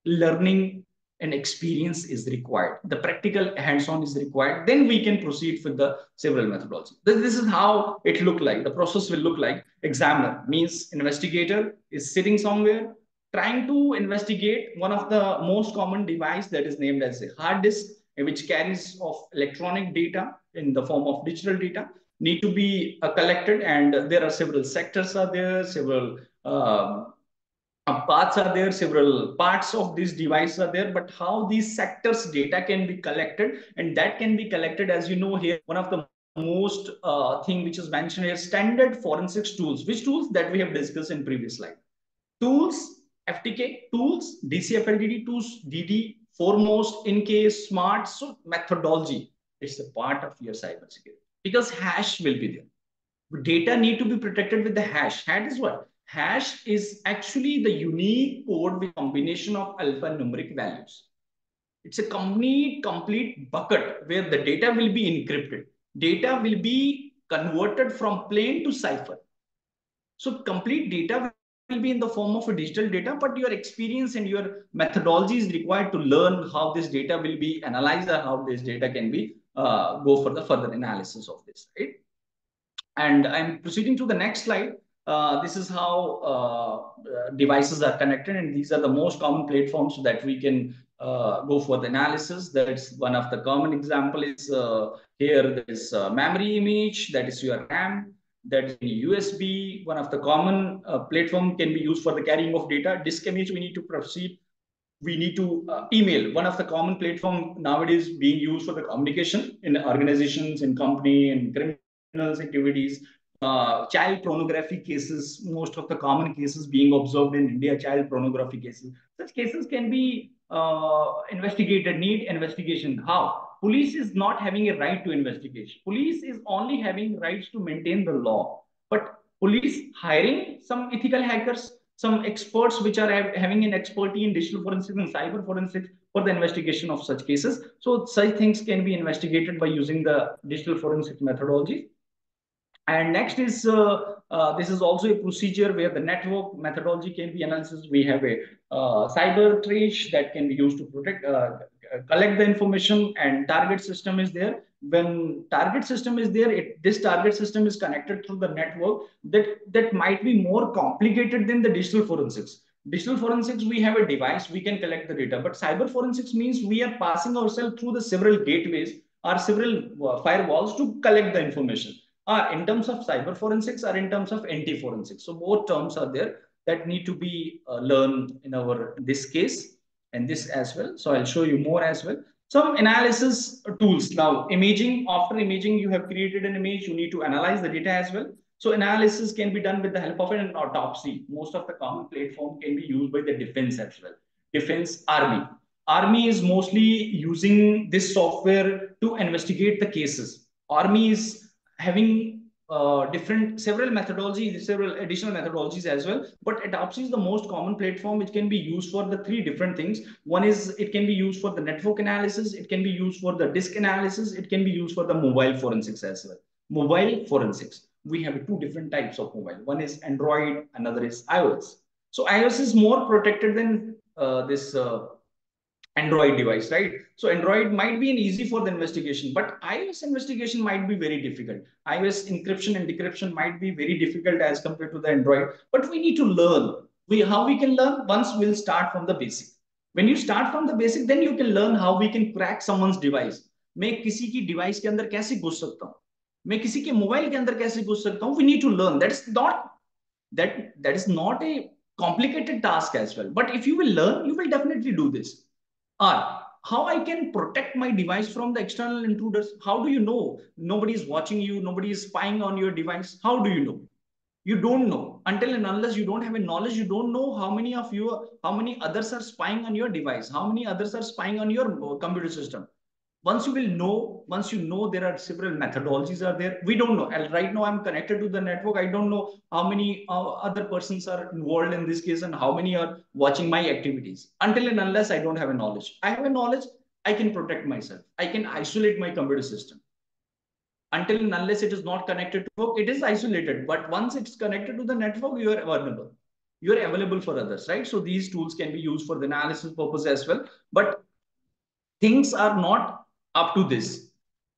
learning and experience is required. The practical hands-on is required. Then we can proceed with the several methodologies. This is how it look like. The process will look like. Examiner means investigator is sitting somewhere trying to investigate one of the most common device that is named as a hard disk, which carries of electronic data in the form of digital data need to be collected, and there are several sectors are there, several paths are there, several parts of this device are there, but how these sectors data can be collected, and that can be collected, as you know here, one of the most thing which is mentioned here, standard forensics tools. Which tools that we have discussed in previous slide? Tools, FTK tools, DCFLDD tools, DD, foremost, in case, smart. So methodology is a part of your cybersecurity because hash will be there. Data need to be protected with the hash. Hash is what? Hash is actually the unique code with combination of alphanumeric values. It's a complete bucket where the data will be encrypted. Data will be converted from plain to cipher. So complete data will be in the form of a digital data, but your experience and your methodology is required to learn how this data will be analyzed or how this data can be go for the further analysis of this, right? And I'm proceeding to the next slide. This is how devices are connected, and these are the most common platforms that we can go for the analysis. That's one of the common example is here. There is memory image, that is your RAM. That is USB. One of the common platform can be used for the carrying of data. Disk image, we need to proceed. We need to email. One of the common platform nowadays being used for the communication in organizations, in company, and criminals activities. Child pornography cases, most of the common cases being observed in India, child pornography cases. Such cases can be investigated, need investigation. How? Police is not having a right to investigation. Police is only having rights to maintain the law. But police hiring some ethical hackers, some experts which are having an expertise in digital forensics and cyber forensics for the investigation of such cases. So such things can be investigated by using the digital forensic methodology. And next is this is also a procedure where the network methodology can be analysis. We have a cyber trace that can be used to protect, collect the information, and target system is there. When target system is there, this target system is connected through the network. That might be more complicated than the digital forensics. Digital forensics, we have a device, we can collect the data, but cyber forensics means we are passing ourselves through the several gateways or several firewalls to collect the information, are in terms of cyber forensics or in terms of anti forensics. So both terms are there that need to be learned in our this case and this as well. So I'll show you more as well. Some analysis tools. Now imaging, after imaging you have created an image, you need to analyze the data as well. So analysis can be done with the help of an autopsy. Most of the common platform can be used by the defense as well. Defense, army. Army is mostly using this software to investigate the cases. Army is having several methodologies, several additional methodologies as well. But Adapsy is the most common platform which can be used for the three different things. One is it can be used for the network analysis, it can be used for the disk analysis, it can be used for the mobile forensics as well. Mobile forensics. We have two different types of mobile. One is Android, another is iOS. So iOS is more protected than this Android device, right? So Android might be an easy for the investigation, but iOS investigation might be very difficult. iOS encryption and decryption might be very difficult as compared to the Android, but we need to learn. How we can learn? Once we'll start from the basic. When you start from the basic, then you can learn how we can crack someone's device. मैं किसी की device के अंदर कैसे घुस सकता हूँ, मैं किसी के मोबाइल के अंदर कैसे घुस सकता हूँ. We need to learn. That is not a complicated task as well. But if you will learn, you will definitely do this. Or how I can protect my device from the external intruders? How do you know nobody is watching you, nobody is spying on your device? How do you know? You don't know. Until and unless you don't have a knowledge, you don't know how many others are spying on your device, how many others are spying on your computer system. Once you know, there are several methodologies are there. We don't know. And right now I'm connected to the network. I don't know how many other persons are involved in this case and how many are watching my activities. Until and unless I don't have a knowledge, I have a knowledge, I can protect myself, I can isolate my computer system. Until and unless it is not connected to network, it is isolated. But once it's connected to the network, you are vulnerable, you are available for others, right? So these tools can be used for the analysis purpose as well. But things are not up to this.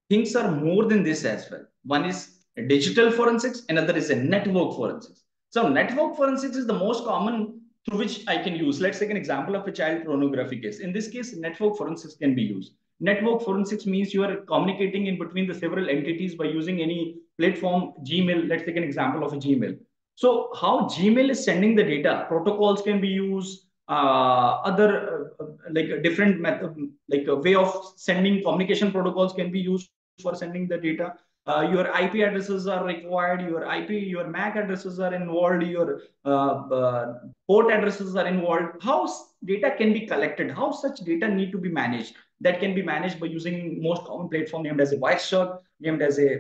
Things are more than this as well. One is digital forensics, another is a network forensics. So network forensics is the most common through which I can use. Let's take an example of a child pornography case. In this case, network forensics can be used. Network forensics means you are communicating in between the several entities by using any platform. Gmail, let's take an example of a Gmail. So how Gmail is sending the data, protocols can be used, other like a different method, like a way of sending communication protocols can be used for sending the data. Your IP addresses are required, your MAC addresses are involved, your port addresses are involved. How data can be collected, how such data need to be managed, that can be managed by using most common platform named as a Wireshark, named as a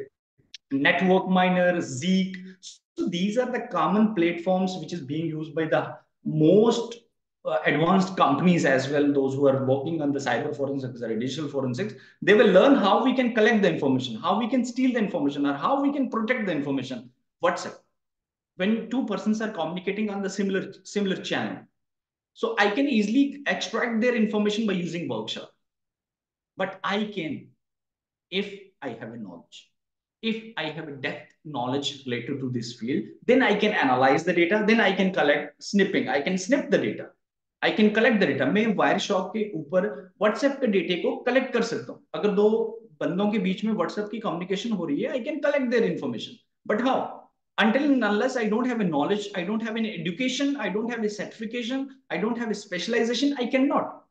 network miner, Zeek. So these are the common platforms which is being used by the most advanced companies as well. Those who are working on the cyber forensics or digital forensics, they will learn how we can collect the information, how we can steal the information, or how we can protect the information. WhatsApp, when two persons are communicating on the similar channel, so I can easily extract their information by using workshop. But I can, if I have a knowledge, if I have a depth knowledge related to this field, then I can analyze the data, then I can collect snipping, I can snip the data, I can collect the data. मैं wire shock के ऊपर WhatsApp के डेटे को collect कर सकता हूँ. अगर दो बंदों के बीच में व्हाट्सएप की कम्युनिकेशन हो रही है, I can collect their information. But how? Until and unless I don't have a knowledge, I don't have any education, I don't have a certification, I don't have a specialization, I cannot.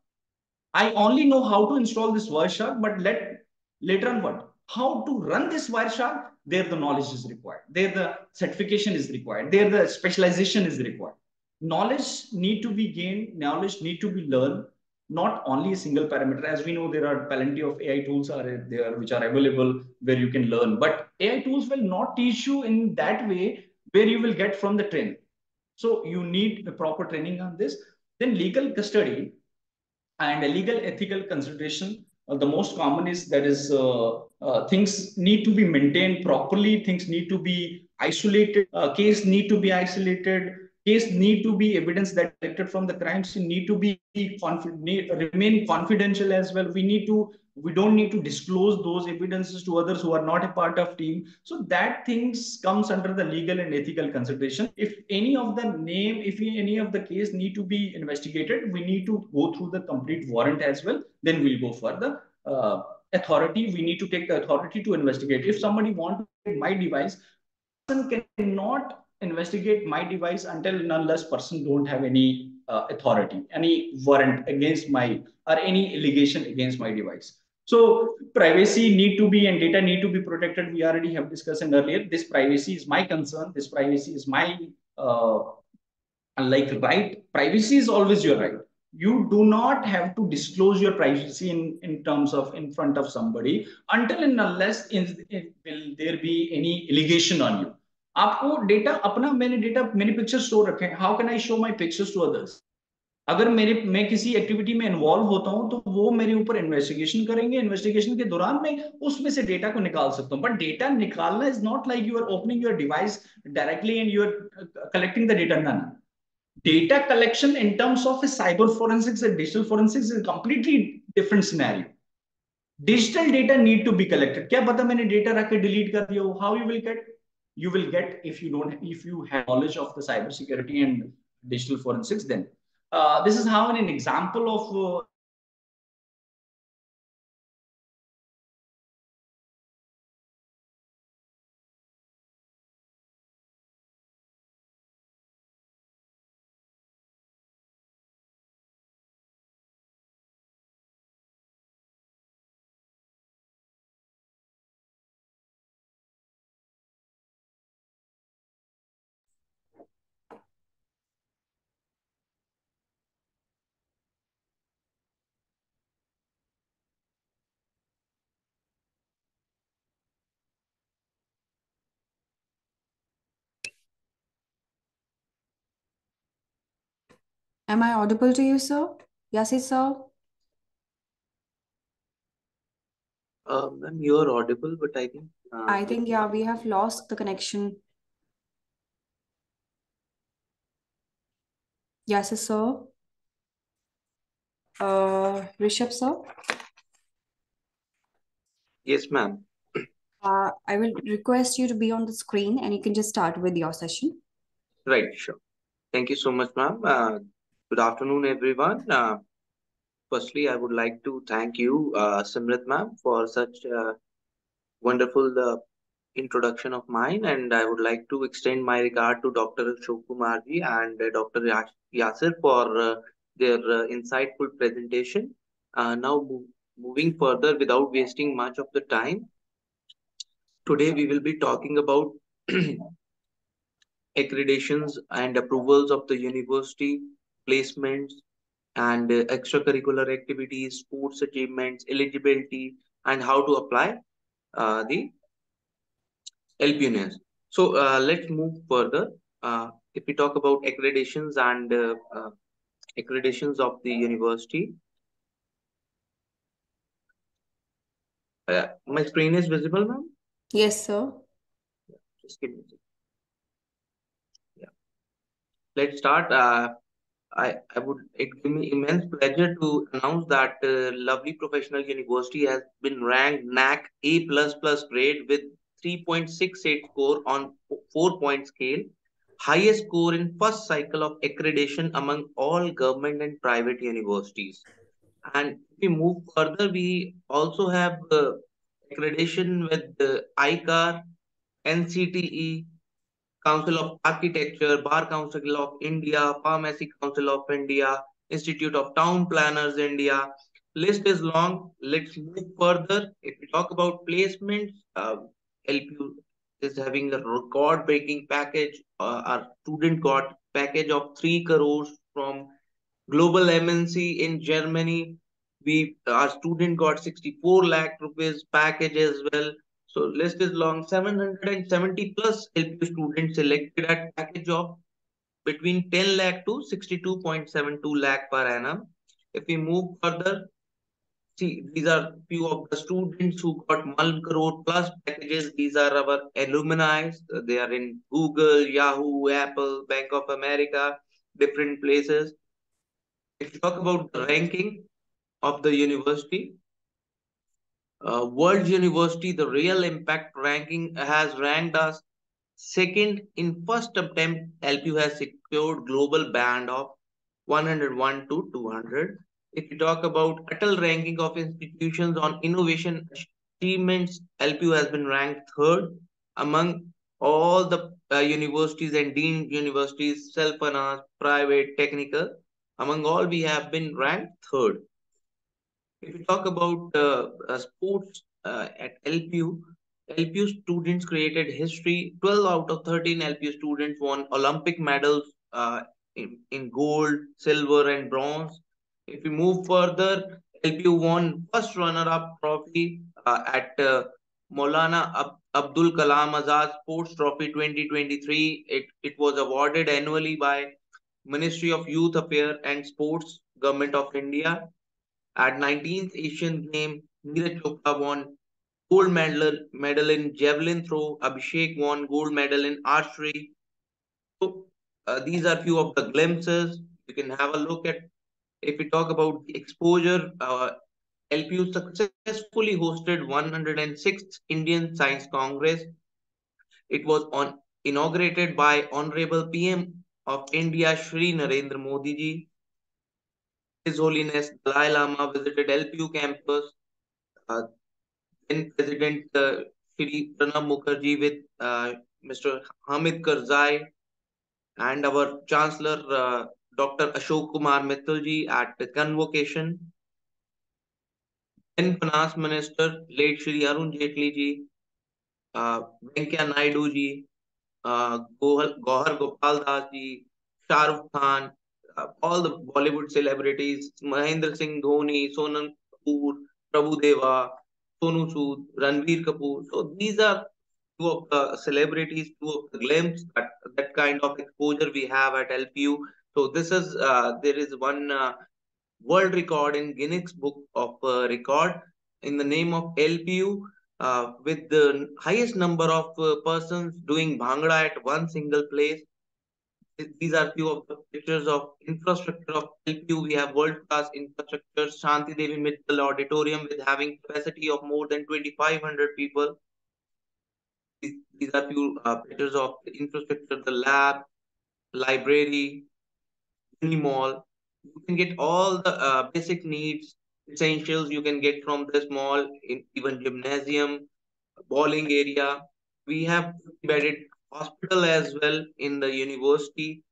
I only know how to install this Wireshark, but later on what? How to run this Wireshark? There the knowledge is required. There the certification is required. There the specialization is required. Knowledge need to be gained. Knowledge need to be learned. Not only a single parameter. As we know, there are plenty of AI tools are there which are available where you can learn. But AI tools will not teach you in that way where you will get from the training. So you need a proper training on this. Then legal custody and a legal ethical consideration. The most common is that is things need to be maintained properly, things need to be isolated, case need to be isolated, case need to be evidence that collected from the crimes need to be remain confidential as well. We don't need to disclose those evidences to others who are not a part of team. So that things comes under the legal and ethical consideration. If any of the name, if any of the case need to be investigated, we need to go through the complete warrant as well. Then we'll go for the authority. We need to take the authority to investigate. If somebody wants my device, person cannot investigate my device until and unless person don't have any authority, any warrant against my, or any allegation against my device. So privacy need to be and data need to be protected. We already have discussed earlier. This privacy is my concern. This privacy is my like right. Privacy is always your right. You do not have to disclose your privacy in terms of in front of somebody until and unless will there be any allegation on you. आपको data अपना मैंने data मेरे picture store रखे हैं. How can I show my pictures to others? अगर मैं किसी activity में इन्वॉल्व होता हूं तो वो मेरे ऊपर इन्वेस्टिगेशन करेंगे. इन्वेस्टिगेशन के दौरान मैं उसमें से डेटा को निकाल सकता हूं. बट डेटा निकालना is not like you are opening your device directly and you are collecting the data. ना, data collection in terms of cyber forensics and digital forensics is a completely different scenario. Digital data need to be collected. क्या पता मैंने data रख के delete कर दिया हो? How you will get? You will get if you have knowledge of the cyber security and digital forensics. Then this is how an example of Am I audible to you, sir? Yes, sir. Ma'am, you are audible, but I think. I think, yeah, we have lost the connection. Yes, sir. Rishabh, sir. Yes, ma'am. I will request you to be on the screen and you can just start with your session. Right, sure. Thank you so much, ma'am. Good afternoon, everyone. Firstly, I would like to thank you, Simrit ma'am, for such wonderful introduction of mine, and I would like to extend my regard to Dr. Ashok Kumar ji and Dr. Yasir for their insightful presentation. Now, moving further without wasting much of the time, today we will be talking about accreditations and approvals of the university, placements and extracurricular activities, sports achievements, eligibility, and how to apply the LPNS. So let's move further. If we talk about accreditations and accreditations of the university, my screen is visible, ma'am? Yes, sir. Just give me a second. Yeah. Let's start. I would, it give me immense pleasure to announce that Lovely Professional University has been ranked NAC A++ grade with 3.68 score on 4-point scale, highest score in first cycle of accreditation among all government and private universities. And if we move further, we also have accreditation with ICAR, NCTE, Council of Architecture, Bar Council of India, Pharmacy Council of India, Institute of Town Planners India. List is long. Let's move further. If we talk about placements, LPU is having a record-breaking package. Our student got package of 3 crores from Global MNC in Germany. Our student got 64 lakh rupees package as well. So list is long. 770 plus LP students selected at package of between 10 lakh to 62.72 lakh per annum. If we move further, see, these are few of the students who got 1 crore plus packages. These are our alumni. They are in Google, Yahoo, Apple, Bank of America, different places. If you talk about the ranking of the university, World University, the Real Impact ranking has ranked us second in first attempt. LPU has secured global band of 101 to 200. If you talk about Atal ranking of institutions on innovation achievements, LPU has been ranked third among all the universities and deemed universities, self-financed, private, technical. Among all, we have been ranked third. If we talk about sports at LPU, LPU students created history. 12 out of 13 LPU students won Olympic medals in gold, silver, and bronze. If we move further, LPU won first runner-up trophy at Maulana Abdul Kalam Azad Sports Trophy 2023. It was awarded annually by Ministry of Youth Affairs and Sports, Government of India. At 19th Asian Games, Neeraj Chopra won gold medal in javelin throw. Abhishek won gold medal in archery. So these are few of the glimpses. You can have a look at. If we talk about the exposure, LPU successfully hosted 106th Indian Science Congress. It was inaugurated by Honorable PM of India, Shri Narendra Modi ji. His Holiness Dalai Lama visited LPU campus. Uh, then President Shri Pranab Mukherjee with Mr. Hamid Karzai and our Chancellor Dr. Ashok Kumar Mittal at the convocation. Then Finance Minister late Shri Arun Jaitley ji, Venkaiah Naidu ji, Gohar Gopal Das ji, Shah Rukh Khan, all the Bollywood celebrities, Mahendra Singh Dhoni, Sonam Kapoor, Prabhu Deva, Sonu Sood, Ranveer Kapoor. So these are two of the celebrities, two of the glimpse that kind of exposure we have at LPU. So this is there is one world record in Guinness Book of Record in the name of LPU with the highest number of persons doing bhangra at one single place. These are few of the pictures of infrastructure of LPU. We have world-class infrastructure, Shanti Devi Mittal Auditorium with having capacity of more than 2,500 people. These are few pictures of the infrastructure, the lab, library, mini mall. You can get all the basic needs, essentials you can get from this mall, in even gymnasium, bowling area. We have bedded hospital as well in the university.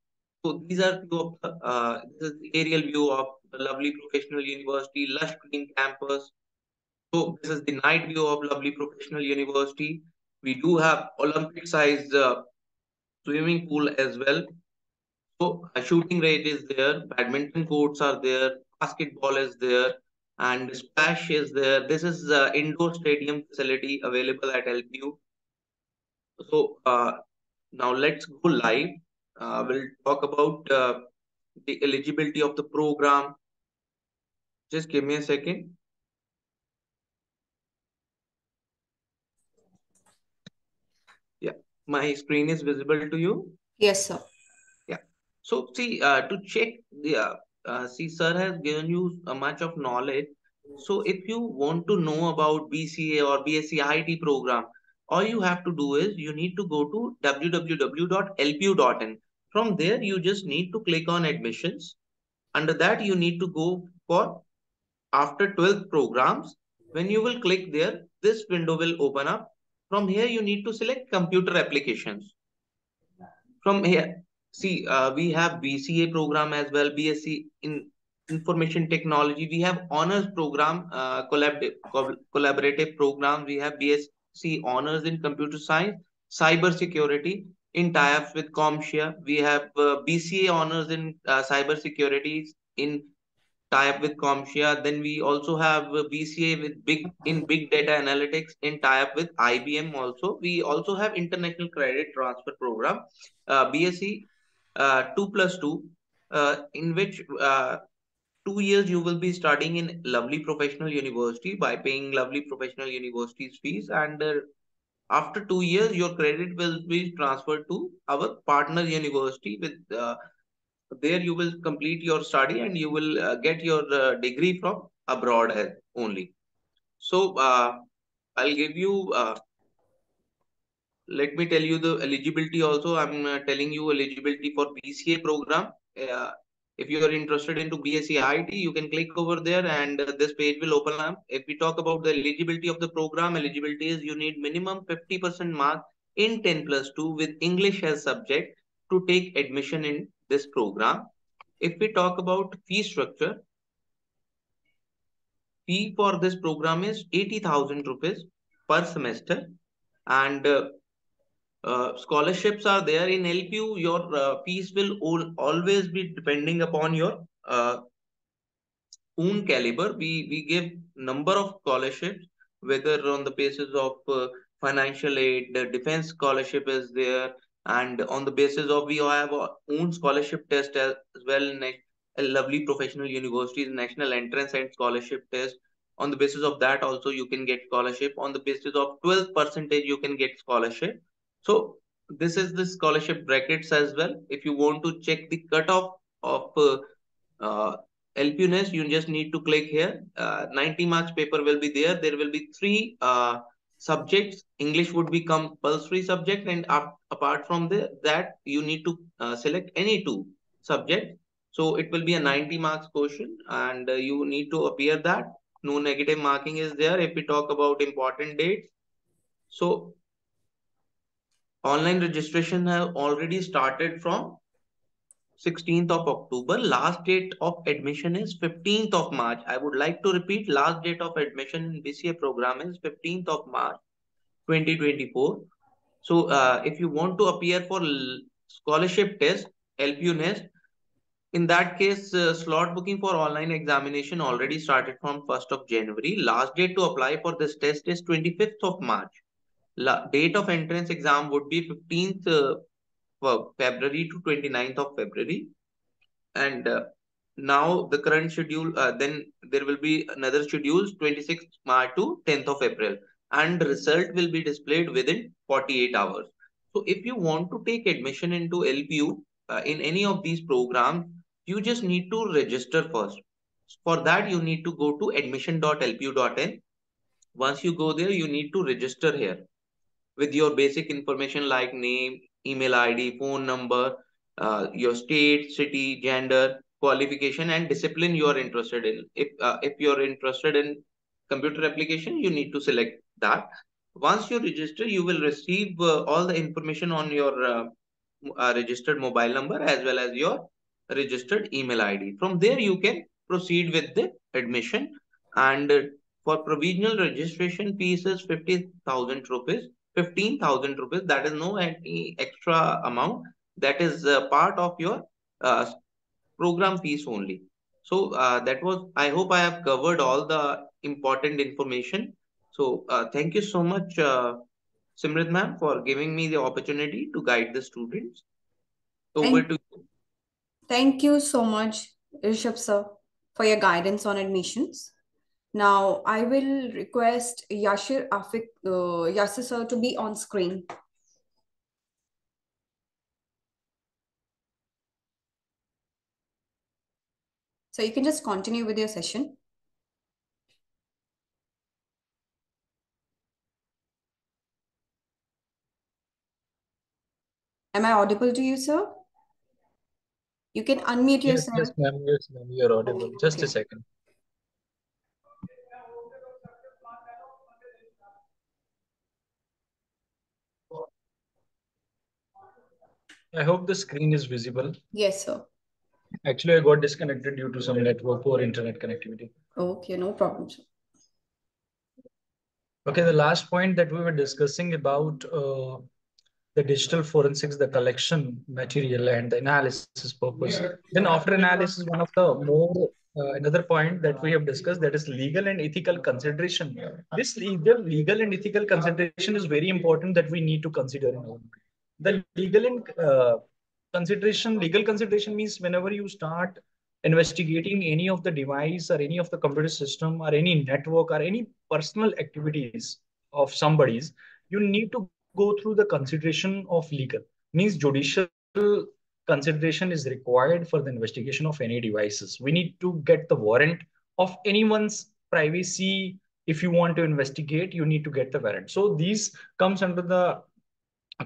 So these are few of the, this is the aerial view of the lovely professional university, lush green campus. So this is the night view of lovely professional university. We do have Olympic size swimming pool as well. So a shooting range is there, badminton courts are there, basketball is there, and splash is there. This is indoor stadium facility available at LPU. So now let's go live. We'll talk about the eligibility of the program. Just give me a second. Yeah, my screen is visible to you. Yes, sir. Yeah. So see, to check the see, sir has given you much of knowledge. So if you want to know about BCA or BSc IT program, all you have to do is you need to go to www.lpu.in. From there, you just need to click on admissions. Under that, you need to go for after 12th programs. When you will click there, this window will open up. From here, you need to select computer applications. From here, see, we have BCA program as well, BSc in information technology. We have honors program, collaborative program. We have BSc honors in computer science, cyber security in tie-ups with Comshare. We have BCA honors in cyber security in tie-up with Comshare. Then we also have BCA with big data analytics in tie-up with IBM also. We also have international credit transfer program, BSc 2+2, in which 2 years you will be studying in Lovely Professional University by paying Lovely Professional University's fees, and after 2 years your credit will be transferred to our partner university with there you will complete your study and you will get your degree from abroad only. So I'll give you let me tell you the eligibility also. I'm telling you eligibility for BCA program. uh, if you are interested into BSc IT, you can click over there and this page will open up. If we talk about the eligibility of the program, eligibility is you need minimum 50% mark in 10+2 with English as subject to take admission in this program. If we talk about fee structure, fee for this program is 80,000 rupees per semester, and scholarships are there in LPU. Your fees will always be depending upon your own caliber. We give number of scholarships, whether on the basis of financial aid, the defense scholarship is there, and on the basis of we have our own scholarship test as well. A lovely professional universities national entrance and scholarship test. On the basis of that also you can get scholarship. On the basis of 12 percentage you can get scholarship. So this is the scholarship brackets as well. If you want to check the cutoff of uh, LPUNES, you just need to click here. 90 marks paper will be there. There will be three subjects. English would be compulsory subject, and apart from that, you need to select any two subjects. So it will be a 90 marks question, and you need to appear that. No negative marking is there. If we talk about important dates, so online registration have already started from 16th of October. Last date of admission is 15th of March. I would like to repeat, last date of admission in BCA program is 15th of March 2024. So if you want to appear for scholarship test, LPU Nest, in that case, slot booking for online examination already started from 1st of January. Last date to apply for this test is 25th of March. Date of entrance exam would be 15th February to 29th of February. And now the current schedule, then there will be another schedule 26th March to 10th of April, and result will be displayed within 48 hours. So if you want to take admission into LPU in any of these programs, you just need to register first. For that, you need to go to admission.lpu.in. Once you go there, you need to register here with your basic information like name, email ID, phone number, your state, city, gender, qualification, and discipline you are interested in. If you're interested in computer application, you need to select that. Once you register, you will receive all the information on your registered mobile number as well as your registered email ID. From there, you can proceed with the admission. And for provisional registration fees is 50,000 rupees. 15,000 rupees. That is no any extra amount. That is part of your uh, program fees only. So that was. I hope I have covered all the important information. So thank you so much, Simrit ma'am, for giving me the opportunity to guide the students. Over Thank, to you. thank you so much, Rishabh sir, for your guidance on admissions. Now, I will request Yasir sir to be on screen. So you can just continue with your session. Am I audible to you, sir? You can unmute Yes, yourself. yes, ma'am. Yes, ma'am. You're audible. Just a Okay. second. I hope the screen is visible. Yes, sir. Actually, I got disconnected due to some network or internet connectivity. Okay, no problem, sir. Okay, the last point that we were discussing about the digital forensics, the collection material and the analysis purpose. Then after analysis, one of the more another point that we have discussed, that is legal and ethical consideration. This legal and ethical consideration is very important that we need to consider in our. The legal consideration means whenever you start investigating any of the device or any of the computer system or any network or any personal activities of somebody's, you need to go through the consideration of legal. Means judicial consideration is required for the investigation of any devices. We need to get the warrant of anyone's privacy. If you want to investigate, you need to get the warrant. So these comes under the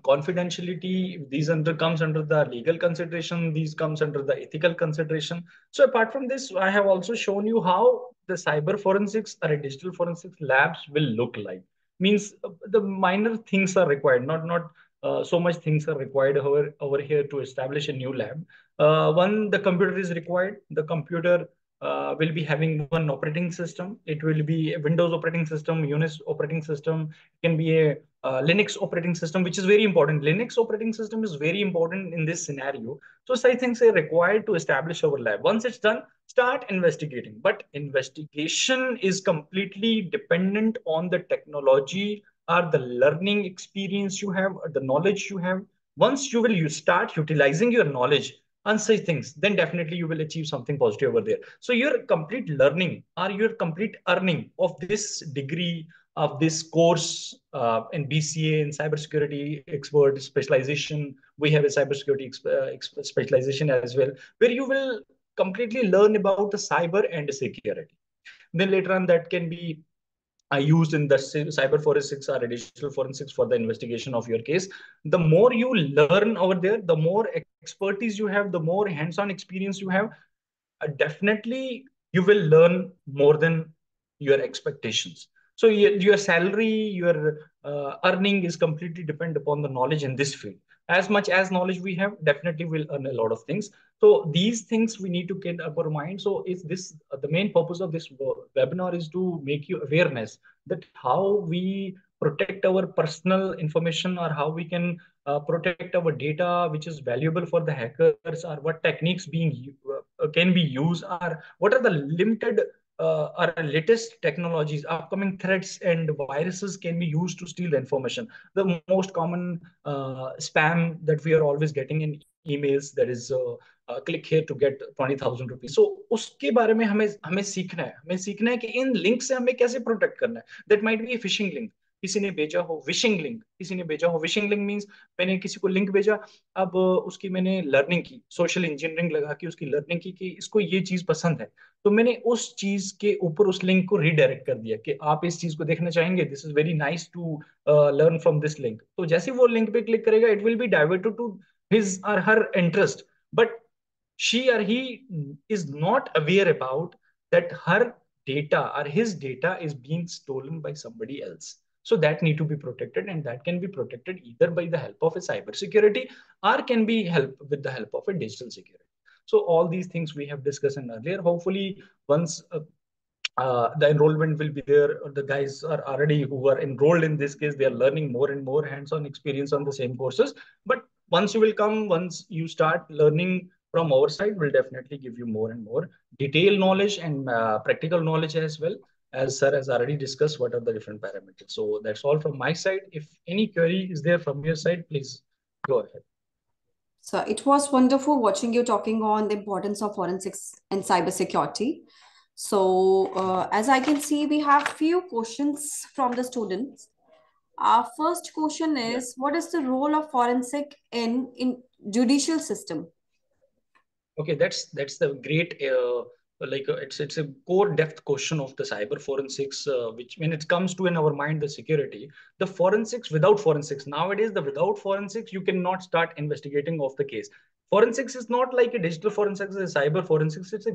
confidentiality. These under comes under the legal consideration. These comes under the ethical consideration. So apart from this, I have also shown you how the cyber forensics or a digital forensics labs will look like. Means the minor things are required, not so much things are required over here to establish a new lab. One, the computer is required. The computer will be having one operating system. It will be a Windows operating system, Unix operating system. It can be a Linux operating system, which is very important. Linux operating system is very important in this scenario. So such things are required to establish our lab. Once it's done, start investigating. But investigation is completely dependent on the technology or the learning experience you have, or the knowledge you have. Once you start utilizing your knowledge on such things, then definitely you will achieve something positive over there. So your complete learning or your complete earning of this degree, of this course in BCA in cybersecurity expert specialization, we have a cybersecurity specialization as well, where you will completely learn about the cyber and security. Then later on, that can be used in the cyber forensics or digital forensics for the investigation of your case. The more you learn over there, the more expertise you have, the more hands-on experience you have, definitely you will learn more than your expectations. So your salary, your earning is completely depend upon the knowledge in this field. As much as knowledge we have, definitely we'll earn a lot of things. So these things we need to get up our mind. So is this the main purpose of this webinar is to make you awareness that how we protect our personal information, or how we can protect our data which is valuable for the hackers, or what techniques can be used, or what are the limited or latest technologies, upcoming threats and viruses can be used to steal the information. The most common spam that we are always getting in emails, that is click here to get 20,000 rupees. So उसके बारे में हमें हमें सीखना है कि इन link से हमें कैसे प्रोटेक्ट करना है. That might be a phishing link. किसी ने भेजा हो विशिंग लिंक, किसी ने भेजा हो विशिंग लिंक मींस मैंने किसी को लिंक भेजा, अब उसकी मैंने लर्निंग की, सोशल इंजीनियरिंग लगा के उसकी लर्निंग की कि इसको ये चीज पसंद है, तो मैंने उस चीज के ऊपर उस लिंक को रीडायरेक्ट कर दिया कि आप इस चीज को देखना चाहेंगे, this is very nice to learn from this link. तो जैसे वो लिंक पे क्लिक करेगा, it will be diverted to his or her interest, but she or he is not aware about that her data or his data is being stolen by somebody else. So that need to be protected, and that can be protected either by the help of a cyber security, or can be help with the help of a digital security. So all these things we have discussed in earlier. Hopefully, once the enrollment will be there, or the guys are already who are enrolled in this case, they are learning more and more hands-on experience on the same courses. But once you will come, once you start learning from our side, we'll definitely give you more and more detailed knowledge and practical knowledge as well. As sir has already discussed, what are the different parameters. So that's all from my side. If any query is there from your side, please go ahead. So it was wonderful watching you talking on the importance of forensics and cybersecurity. So as I can see, we have few questions from the students. Our first question is, what is the role of forensic in judicial system? Okay, that's the great it's a core depth question of the cyber forensics, which when it comes to in our mind the security, the forensics, without forensics nowadays, the without forensics you cannot start investigating of the case. Forensics is not like a digital forensics, a cyber forensics. It's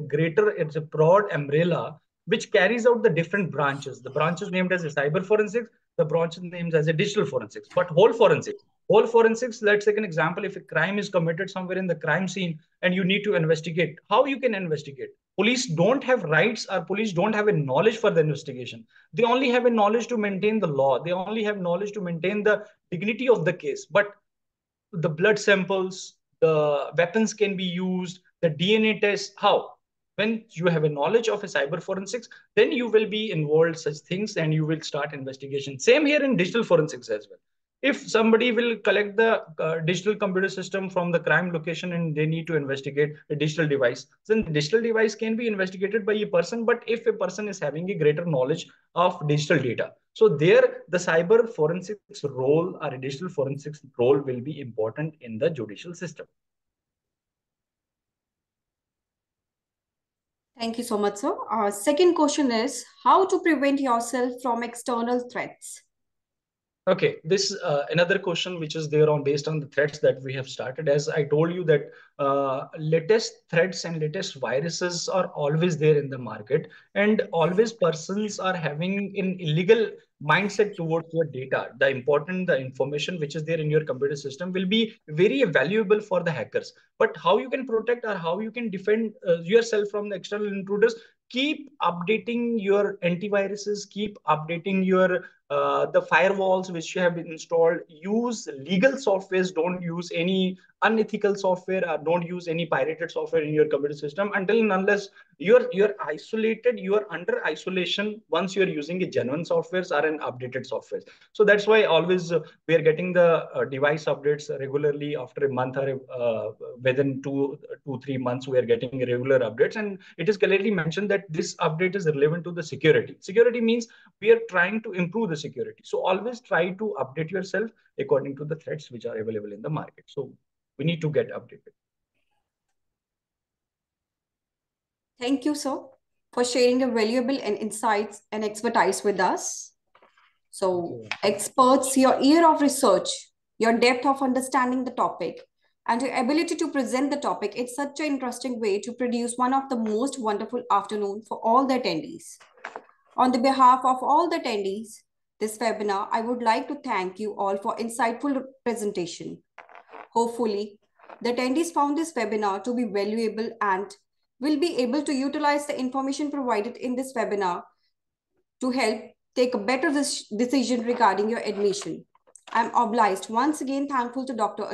a broad umbrella which carries out the different branches. The branches named as a cyber forensics, the branches named as a digital forensics, but whole forensics, let's take an example. If a crime is committed somewhere in the crime scene and you need to investigate, how you can investigate? Police don't have rights, or police don't have a knowledge for the investigation. They only have a knowledge to maintain the law. They only have knowledge to maintain the dignity of the case. But the blood samples, the weapons can be used, the DNA test, how? When you have a knowledge of a cyber forensics, then you will be involved such things and you will start investigation. Same here in digital forensics as well. If somebody will collect the digital computer system from the crime location and they need to investigate a digital device, then the digital device can be investigated by a person. But if a person is having a greater knowledge of digital data, so there the cyber forensics role or a digital forensics role will be important in the judicial system. Thank you so much, sir. Second question is, how to prevent yourself from external threats? Okay, this another question which is there on based on the threats that we have started. As I told you that latest threats and latest viruses are always there in the market, and always persons are having an illegal mindset towards your data. The information which is there in your computer system will be very valuable for the hackers. But how you can protect or how you can defend yourself from the external intruders? Keep updating your antiviruses, keep updating your the firewalls which you have been installed. Use legal softwares, don't use any unethical software, or don't use any pirated software in your computer system until and unless you're isolated, you are under isolation once you're using a genuine softwares or an updated softwares. So that's why always we are getting the device updates regularly after a month, or within 2 3 months we are getting regular updates, and it is clearly mentioned that this update is relevant to the security means we are trying to improve the security. So always try to update yourself according to the threats which are available in the market. So we need to get updated. Thank you, sir, for sharing your valuable and insights and expertise with us. So, experts, your ear of research, your depth of understanding the topic, and your ability to present the topic in such an interesting way to produce one of the most wonderful afternoon for all the attendees. On the behalf of all the attendees, this webinar, I would like to thank you all for insightful presentation. Hopefully, the attendees found this webinar to be valuable and will be able to utilize the information provided in this webinar to help take a better decision regarding your admission. I'm obliged once again thankful to Dr.